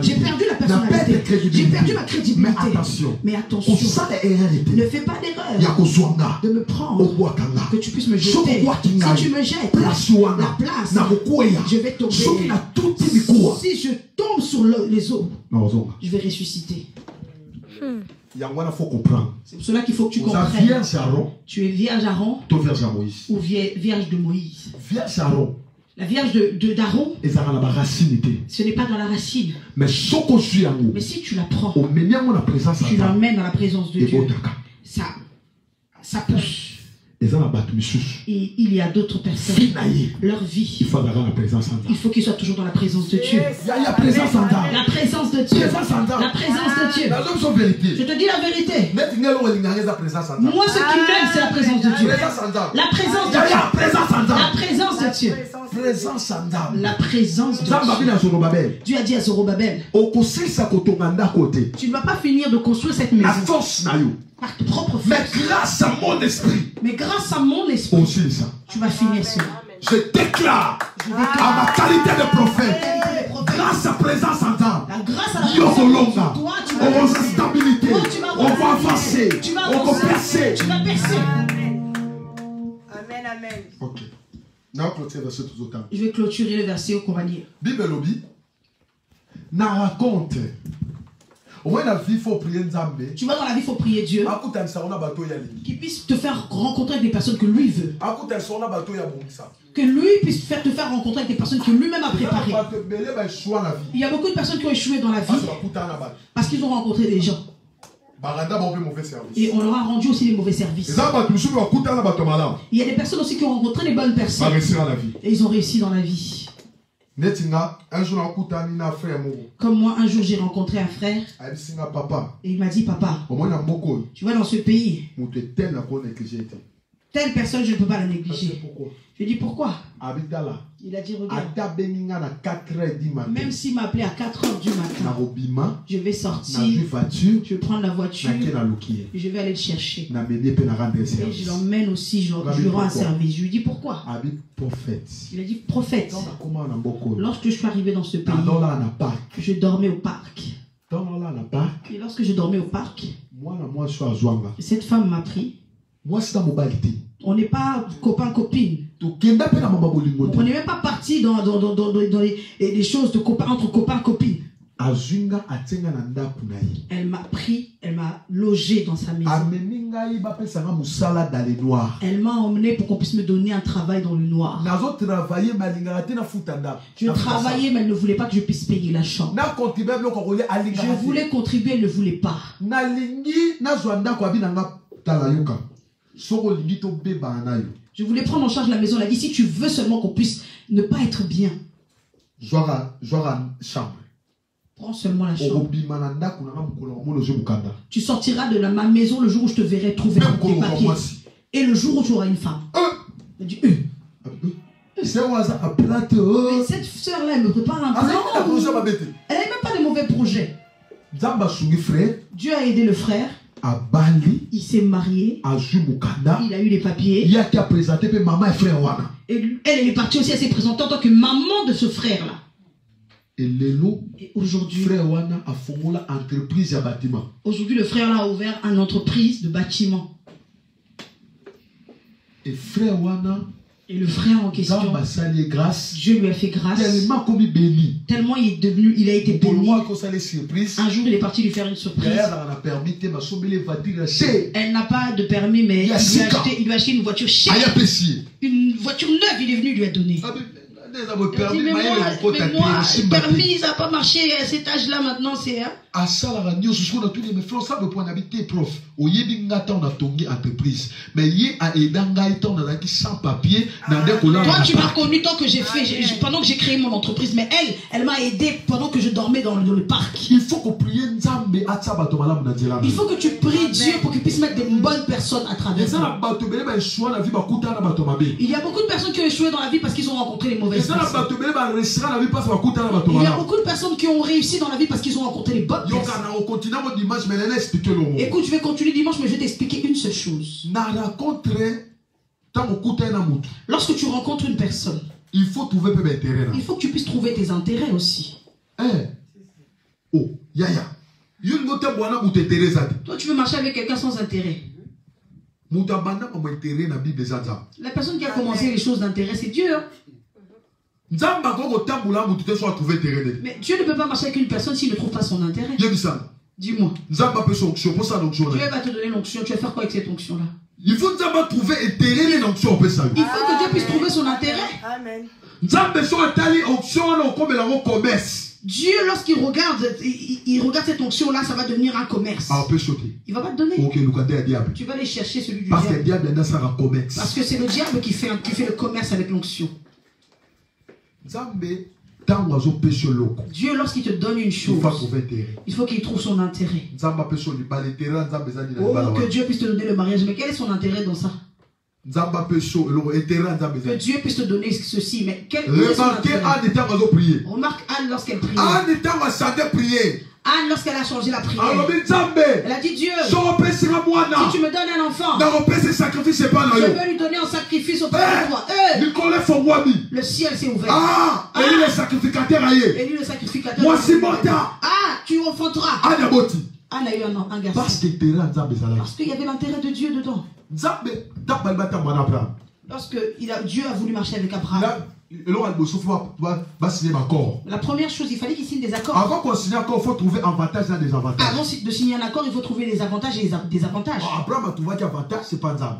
J'ai perdu la personnalité. J'ai perdu ma crédibilité. Mais attention. Ne fais pas d'erreur de me prendre. Que tu puisses me jeter. Si tu me jettes, la place, je vais tomber. Si je tombe sur les os, je vais ressusciter. Il faut comprendre. C'est pour cela qu'il faut que tu comprennes. Tu es vierge Aaron ou vierge de Moïse. Vierge Aaron. La vierge d'Aaron, ce n'est pas dans la racine. Mais si tu la prends, tu l'emmènes dans la présence de Dieu. Ça pousse. Et il y a d'autres personnes, leur vie, il faut qu'ils soient toujours dans la présence de Dieu. La présence de Dieu. La présence de Dieu. Je te dis la vérité. Moi, ce qui m'aime, c'est la présence de Dieu. La présence de Dieu. La présence de Dieu. La présence de Dieu. Dieu a dit à Zorobabel, tu ne vas pas finir de construire cette maison par ta propre force. Mais grâce à mon esprit, tu vas finir cela. Je déclare à ma qualité de prophète, grâce à la présence en dame, on va stabilité, on va avancer, on va percer. Tu vas percer. Amen, amen. Ok. Je vais clôturer le verset qu'on va lire. Bible lobby, na raconte. Tu vois, dans la vie, il faut prier Dieu. Qui puisse te faire rencontrer avec des personnes que lui veut. Que lui puisse te faire rencontrer avec des personnes que lui-même a préparées. Il y a beaucoup de personnes qui ont échoué dans la vie parce qu'ils ont rencontré des gens. Et on leur a rendu aussi des mauvais services. Il y a des personnes aussi qui ont rencontré les bonnes personnes. Et ils ont réussi dans la vie. Comme moi, un jour j'ai rencontré un frère et il m'a dit, papa, tu vois, dans ce pays, telle personne, je ne peux pas la négliger. Je lui ai dit, pourquoi? Il a dit, regarde, même s'il m'appelait à 4 h du matin, je vais sortir, je vais prendre la voiture et je vais aller le chercher. Et je l'emmène aussi, je lui rends un service. Je lui dis, pourquoi? Il a dit, prophète, lorsque je suis arrivé dans ce pays, je dormais au parc. Et lorsque je dormais au parc, cette femme m'a pris. On n'est pas copain-copine. On n'est même pas parti dans les choses de copain, entre copains-copines. Elle m'a pris, elle m'a logé dans sa maison. Elle m'a emmené pour qu'on puisse me donner un travail dans le noir. Je travaillais, mais elle ne voulait pas que je puisse payer la chambre. Je voulais contribuer, elle ne voulait pas. Je voulais prendre en charge la maison. Elle a dit, si tu veux seulement qu'on puisse ne pas être bien, prends seulement la chambre. Tu sortiras de ma maison le jour où je te verrai trouver tes papiers. Et le jour où tu auras une femme. Elle dit, mais cette soeur-là, elle me prépare un plan. Elle n'a même pas de mauvais projets. Dieu a aidé le frère. Il s'est marié. Il a eu les papiers. Et elle est partie aussi, elle s'est présentée en tant que maman de ce frère-là. Et aujourd'hui, le frère là a ouvert une entreprise de bâtiment. Et le frère en question, Dieu lui a fait grâce. Tellement il a été béni. Un jour, il est parti lui faire une surprise. Elle n'a pas de permis, mais il lui a acheté une voiture chère. Une voiture neuve, il est venu lui a donné. Mais moi, le permis, ça n'a pas marché à cet âge-là maintenant, c'est... Toi, tu m'as connu tant que j'ai fait, pendant que j'ai créé mon entreprise, mais elle m'a aidé pendant que je dormais dans le parc. Il faut que tu pries Dieu pour qu'il puisse mettre des bonnes personnes à travers ça. Il y a beaucoup de personnes qui ont échoué dans la vie parce qu'ils ont rencontré les mauvaises personnes. Il y a beaucoup de personnes qui ont réussi dans la vie parce qu'ils ont rencontré les bonnes personnes. Écoute, je vais continuer dimanche, mais je vais t'expliquer une seule chose. Lorsque tu rencontres une personne, il faut que tu puisses trouver tes intérêts aussi. Toi, tu veux marcher avec quelqu'un sans intérêt. La personne qui a commencé les choses d'intérêt, c'est Dieu. Mais Dieu ne peut pas marcher avec une personne s'il ne trouve pas son intérêt. Dis-moi. Dieu va te donner l'onction. Tu vas faire quoi avec cette onction-là? Il faut que Dieu puisse trouver son intérêt. Amen. Dieu, lorsqu'il regarde, il regarde cette onction-là, ça va devenir un commerce. Il ne va pas te donner. Tu vas aller chercher celui du diable. Parce que c'est le diable qui fait le commerce avec l'onction. Dieu, lorsqu'il te donne une chose, il faut qu'il trouve son intérêt. Oh, que Dieu puisse te donner le mariage. Mais quel est son intérêt dans ça? Que Dieu puisse te donner ceci. Mais quel est son intérêt? Remarque Anne lorsqu'elle priait. Anne, lorsqu'elle a changé la prière, elle a dit, Dieu, si tu me donnes un enfant, je veux lui donner un sacrifice auprès de toi. Le ciel s'est ouvert. Élie le sacrificateur. Tu enfanteras. Anne a eu un garçon. Parce qu'il y avait l'intérêt de Dieu dedans. Lorsque Dieu a voulu marcher avec Abraham, la première chose, il fallait qu'il signe des accords. Avant de signer un accord, il faut trouver avantages et désavantages. Avant de signer un accord, il faut trouver les avantages et les désavantages.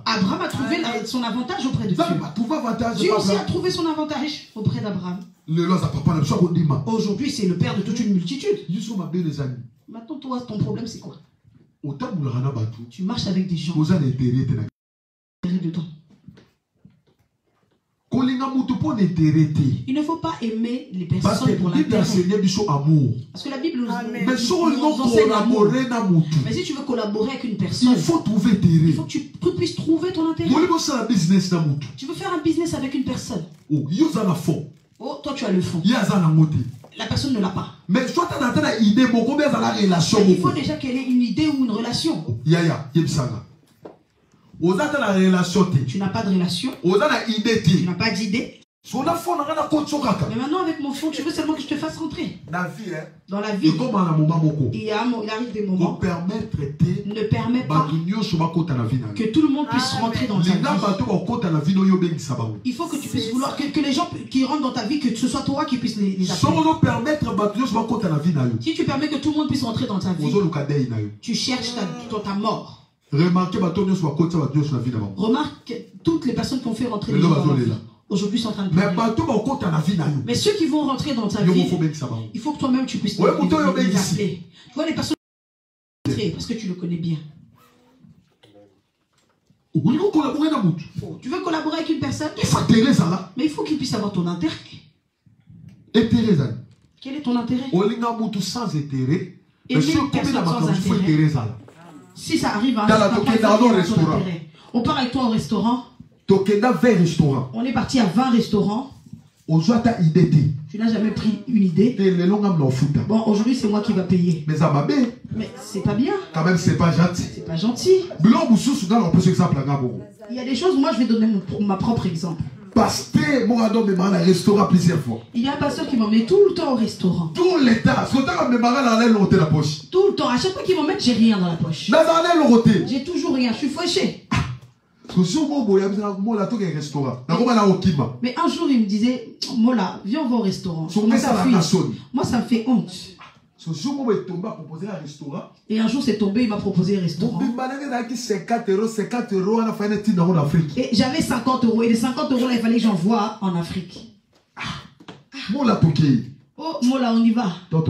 Abraham a trouvé son avantage auprès de Dieu. Dieu aussi a trouvé son avantage auprès d'Abraham. Aujourd'hui, c'est le père de toute une multitude. Maintenant, toi, ton problème, c'est quoi? Tu marches avec des gens. Dedans. Il ne faut pas aimer les personnes pour l'intérêt. Parce que la Bible nous enseigne l'amour. Mais si tu veux collaborer avec une personne, il faut que tu puisses trouver ton intérêt. Tu veux faire un business avec une personne. Oh, toi tu as le fond. La personne ne l'a pas. Mais il faut déjà qu'elle ait une idée ou une relation. Tu n'as pas de relation. Tu n'as pas d'idée. Mais maintenant, avec mon fonds, tu veux seulement que je te fasse rentrer. Dans la vie, il arrive des moments ne permet pas que tout le monde puisse rentrer dans ta vie. Il faut que tu puisses vouloir que les gens qui rentrent dans ta vie, que ce soit toi qui puisses les appeler. Si tu permets que tout le monde puisse rentrer dans ta vie, tu cherches ta mort. Remarque toutes les personnes qui ont fait rentrer les gens dans la vie. Aujourd'hui, sont en train de pleurer. Mais ceux qui vont rentrer dans ta vie, il faut que toi-même tu puisses les appeler. Tu vois les personnes qui vont rentrer parce que tu le connais bien. Tu veux collaborer avec une personne, mais il faut qu'il puisse avoir ton intérêt. Quel est ton intérêt? Aimer une personne sans intérêt. Si ça arrive à un restaurant, on part avec toi au restaurant. On est parti à 20 restaurants. Tu n'as jamais pris une idée. Bon, aujourd'hui, c'est moi qui va payer. Mais c'est pas bien. Quand même, c'est pas gentil. C'est pas gentil. Il y a des choses, moi, je vais donner ma propre exemple. Il y a un pasteur qui m'emmène tout le temps au restaurant. Tout le temps. Tout le temps. À chaque fois qu'il m'emmène, j'ai rien dans la poche. J'ai toujours rien. Je suis fauché. Mais un jour, il me disait, Mola, viens, on va au restaurant. Moi, ça me fait honte. Et un jour, c'est tombé, il m'a proposé un restaurant. Et j'avais 50 €. Et les 50 € là, il fallait que j'envoie en Afrique. Oh, Mola, on y va. Quand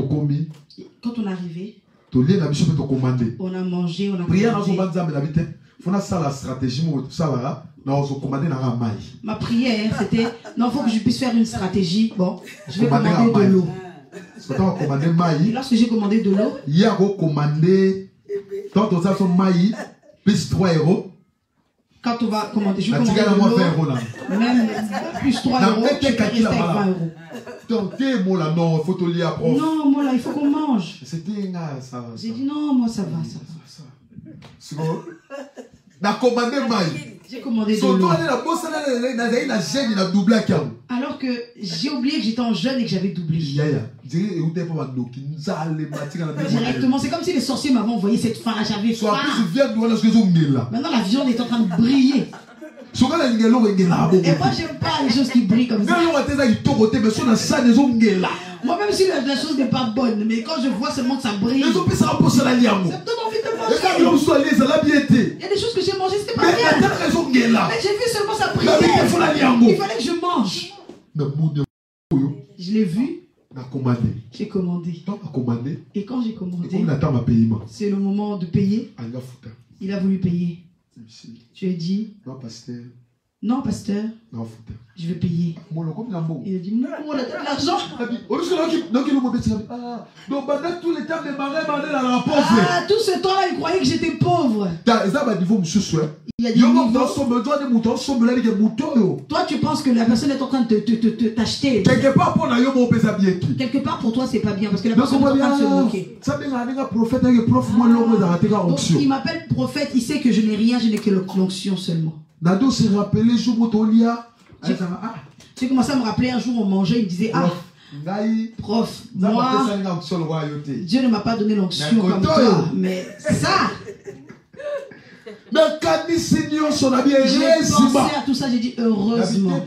on est arrivé, on a mangé, on a prié. Ma prière, c'était, non, il faut que je puisse faire une stratégie. Bon, je vais commander de l'eau. Et lorsque j'ai commandé de l'eau, plus 3 €. Quand on va commander, je vais commander de l'eau, même plus 3 €, je vais rester avec 20 €. Non, moi là, il faut qu'on mange. J'ai dit non, moi ça va, ça va. J'ai commandé de l'eau. Alors que j'ai oublié que j'étais en jeûne et que j'avais doublé. Directement, c'est comme si les sorciers m'avaient envoyé cette faim. J'avais faim. Maintenant la viande est en train de briller. Et moi j'aime pas les choses qui brillent comme ça. Moi même si la chose n'est pas bonne, mais quand je vois seulement que ça brille, ça me donne envie de manger. Il y a des choses que j'ai mangées, c'était pas bien. Mais j'ai vu seulement ça briller. Il fallait que je mange. Je l'ai vu. J'ai commandé. Et quand j'ai commandé, c'est le moment de payer. Il a voulu payer. Tu as dit non, pasteur, je vais payer. Il a dit non, on a de l'argent. Tout ce temps-là, il croyait que j'étais pauvre. Il a dit toi, tu penses que la personne est en train de t'acheter. Quelque part, pour toi, c'est pas bien parce que la personne est en train de se moquer. Donc, il m'appelle prophète, il sait que je n'ai rien, je n'ai que l'onction seulement. J'ai commencé à me rappeler un jour on mangeait, il me disait prof, moi Dieu ne m'a pas donné l'onction comme toi, mais ça j'ai pensé à tout ça, j'ai dit heureusement.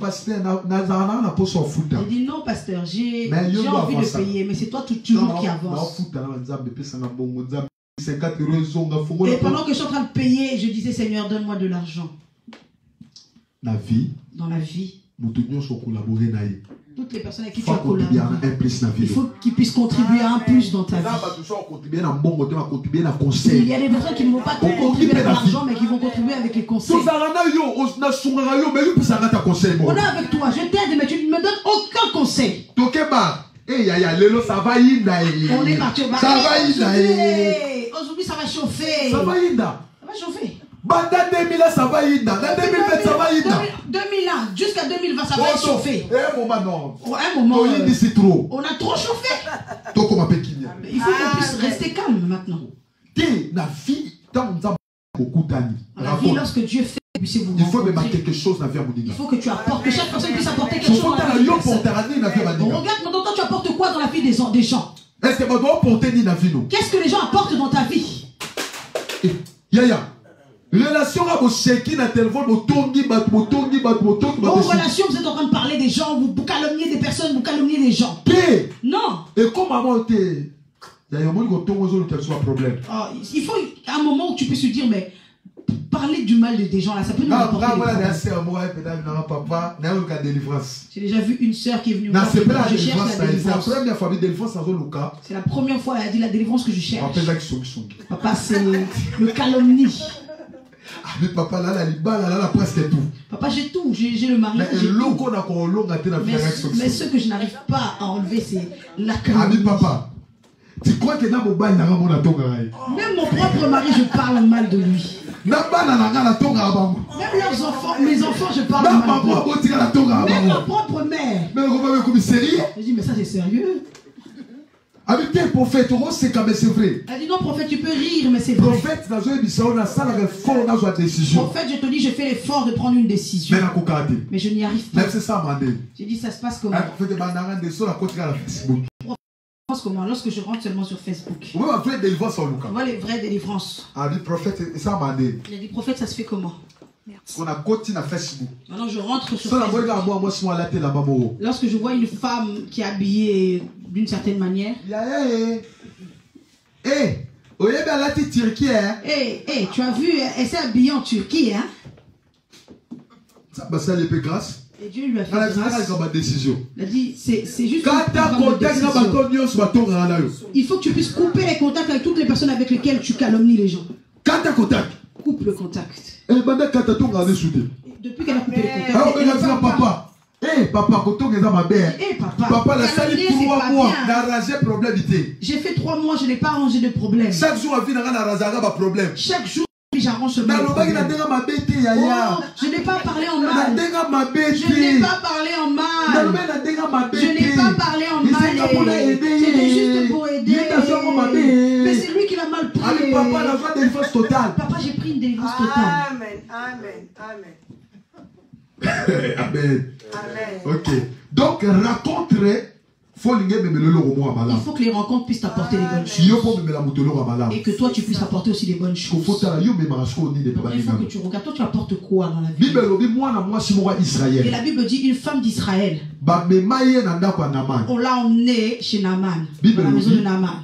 J'ai dit non pasteur, j'ai envie de payer, mais c'est toi toujours qui avance. Et pendant que je suis en train de payer, je disais Seigneur, donne-moi de l'argent. Dans la vie, toutes les personnes avec qui tu as collaboré, il faut qu'ils puissent contribuer à un plus dans ta vie. Il y a des personnes qui ne vont pas contribuer avec l'argent, mais qui vont contribuer avec les conseils. On est avec toi, je t'aide, mais tu ne me donnes aucun conseil. On est parti au bar. Aujourd'hui, ça va chauffer. Ça va chauffer. 2000 ça va y 2001 jusqu'à 2020 ça va chauffer. Un moment on a trop chauffé. Il faut qu'on puisse rester calme maintenant. La vie, lorsque Dieu fait Il faut me marquer quelque chose dans la vie à mon. Il faut que tu apportes, que chaque personne puisse apporter quelque chose dans la vie des personnes. Regarde maintenant, tu apportes quoi dans la vie des gens? Est-ce que tu dois porter ni la vie? Qu'est-ce que les gens apportent dans ta vie? Yaya. Relation à vos chèques, na téléphone, vos relations, vous êtes en train de parler des gens, vous calomniez des personnes, vous calomniez des gens. Non. Et comme avant, il y a un moment où problème. Il faut un moment où tu peux se dire, mais parler du mal des gens là, ça peut nous apporter des problèmes. J'ai déjà vu une sœur qui est venue. C'est la première fois que délivrance. C'est la première fois elle a dit la délivrance que je cherche. Papa, c'est le calomnie. Mais papa, là, presque tout. Papa, j'ai tout. J'ai le mari. Mais ce que je n'arrive pas à enlever, c'est la calomnie. Papa, tu crois que même mon propre mari, je parle mal de lui. Même leurs enfants, mes enfants, je parle mal de lui. Même ma propre mère. Je dis, mais ça c'est sérieux. Avec tes prophètes, c'est quand même c'est vrai. Elle dit non, prophète, tu peux rire, mais c'est vrai. Prophète, je te dis, je fais l'effort de prendre une décision. Mais je n'y arrive pas. J'ai dit, ça se passe comment? Comment? Lorsque je rentre seulement sur Facebook. On voit les vraies délivrances. Il a dit, prophète, ça se fait comment? On a continué à Facebook. Maintenant, je rentre sur Facebook. Lorsque je vois une femme qui est habillée d'une certaine manière. Tu as vu, elle s'est habillée en Turquie, hein? Et Dieu lui a fait grâce. Il a dit, c'est juste il faut que tu puisses couper les contacts avec toutes les personnes avec lesquelles tu calomnies les gens. Coupe le contact. Depuis qu'elle a coupé le contact, elle a dit papa. Papa, la salle pour 3 mois, d'arranger problème. J'ai fait 3 mois, je n'ai pas arrangé de problème. Chaque jour, chaque jour, j'arrange ce problème. Je n'ai pas parlé en mal. Je n'ai pas parlé en mal. Je n'ai pas parlé en mal. C'était juste pour aider. Mais c'est lui qui l'a mal pris. Papa, la voix de délivrance totale. Papa, j'ai pris une délivrance totale. Amen. Ok. Donc, rencontrer. Il faut que les rencontres puissent t'apporter les bonnes choses. Et que toi tu puisses apporter aussi des bonnes choses. Il faut que tu regardes, toi tu apportes quoi dans la vie? Et la Bible dit une femme d'Israël. On l'a emmenée chez Naaman, dans la maison de Naaman.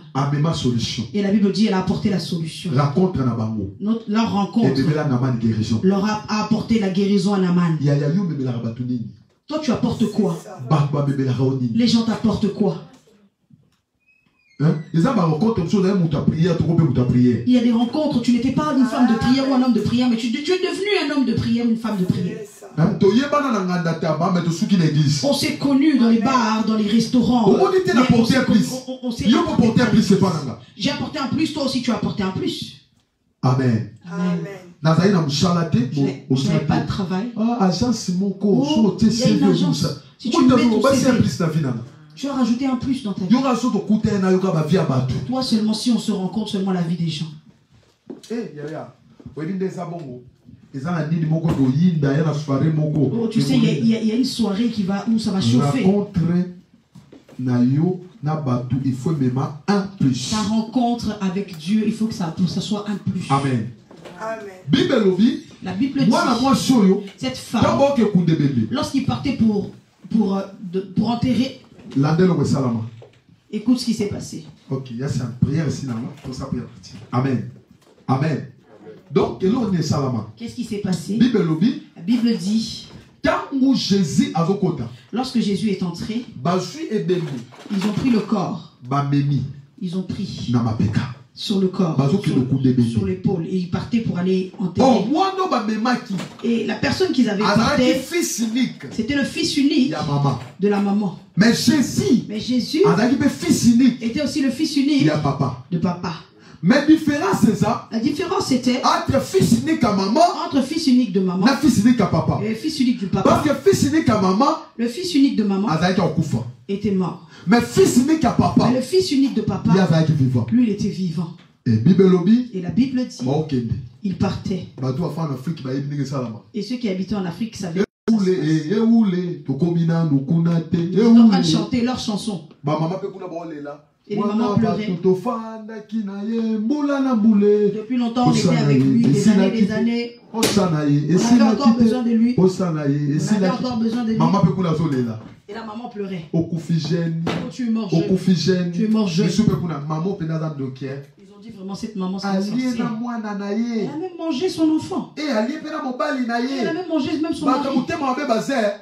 Et la Bible dit elle a apporté la solution. Leur rencontre leur a apporté la guérison à Naaman. Toi, tu apportes quoi? Les gens t'apportent quoi? Il y a des rencontres, tu n'étais pas une femme de prière ou un homme de prière, mais tu es devenu un homme de prière, une femme de prière. On s'est connus dans les bars, dans les restaurants. J'ai apporté un plus, toi aussi tu as apporté un plus. Amen. Je n'avais pas de travail. Si tu mets ton CV, tu as rajouté un plus dans ta vie. Toi seulement, si on se rend compte seulement la vie des gens. Tu sais, il y a une soirée qui va, où ça va chauffer. Il faut même un plus. Ta rencontre avec Dieu, il faut que ça soit un plus. Amen. La Bible dit, cette femme, lorsqu'il partait pour enterrer, écoute ce qui s'est passé. Ok, il y a une prière ici, Amen. Amen. Donc, qu'est-ce qui s'est passé? La Bible dit, lorsque Jésus est entré, ils ont pris le corps. Ils ont pris sur le corps, sur l'épaule, et ils partaient pour aller enterrer. Et la personne qu'ils avaient porté, c'était le fils unique de la maman. Mais Jésus était aussi le fils unique de papa. Mais la différence c'était entre fils unique à maman, entre fils unique de maman et fils unique à papa. Et fils unique du papa. Parce que fils unique à maman, le fils unique de maman était mort. Mais fils unique à papa, le fils unique de papa, lui il était vivant. Et la Bible dit, Ils partaient. Et ceux qui habitaient en Afrique savaient. Ils étaient en train de chanter leurs chansons. Et les mamans pleuraient. Depuis longtemps, on était avec lui, des années. On avait encore besoin de lui. On avait encore besoin de lui. Et la maman pleurait. Oh, tu es mort jeune. Tu es mort jeune. Ils ont dit vraiment, cette maman, c'est une sorcière. Elle a même mangé son enfant. Elle a même mangé même son mari.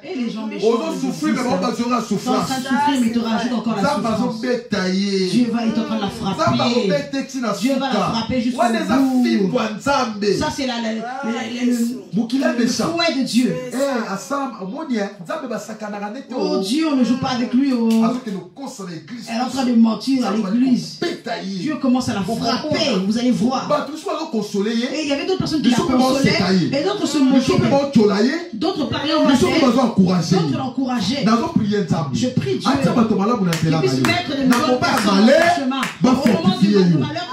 Et les gens méchants. Ils sont en train de souffrir, mais ils te rajoutent encore la souffrance. Dieu va être en train de la frapper. Dieu va la frapper jusqu'au bout. Ça, c'est le souhait de Dieu. Oh Dieu, on ne joue pas avec lui. Oh. Elle est en train de mentir à l'église. Dieu commence à la frapper. Vous allez voir. Et il y avait d'autres personnes qui la consolaient. Et d'autres se moquaient. D'autres parlaient en français. D'autres l'encourageaient. Je prie Dieu qu'il puisse mettre de nouvelles personnes dans le chemin. Au moment du malheur,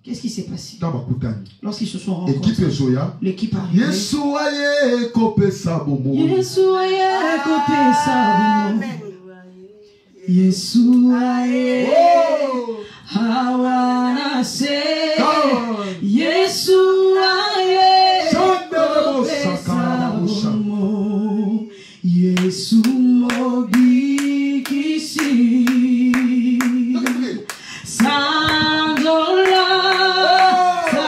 qu'est-ce qui s'est passé? Lorsqu'ils se sont rencontrés, l'équipe arrive. I wanna say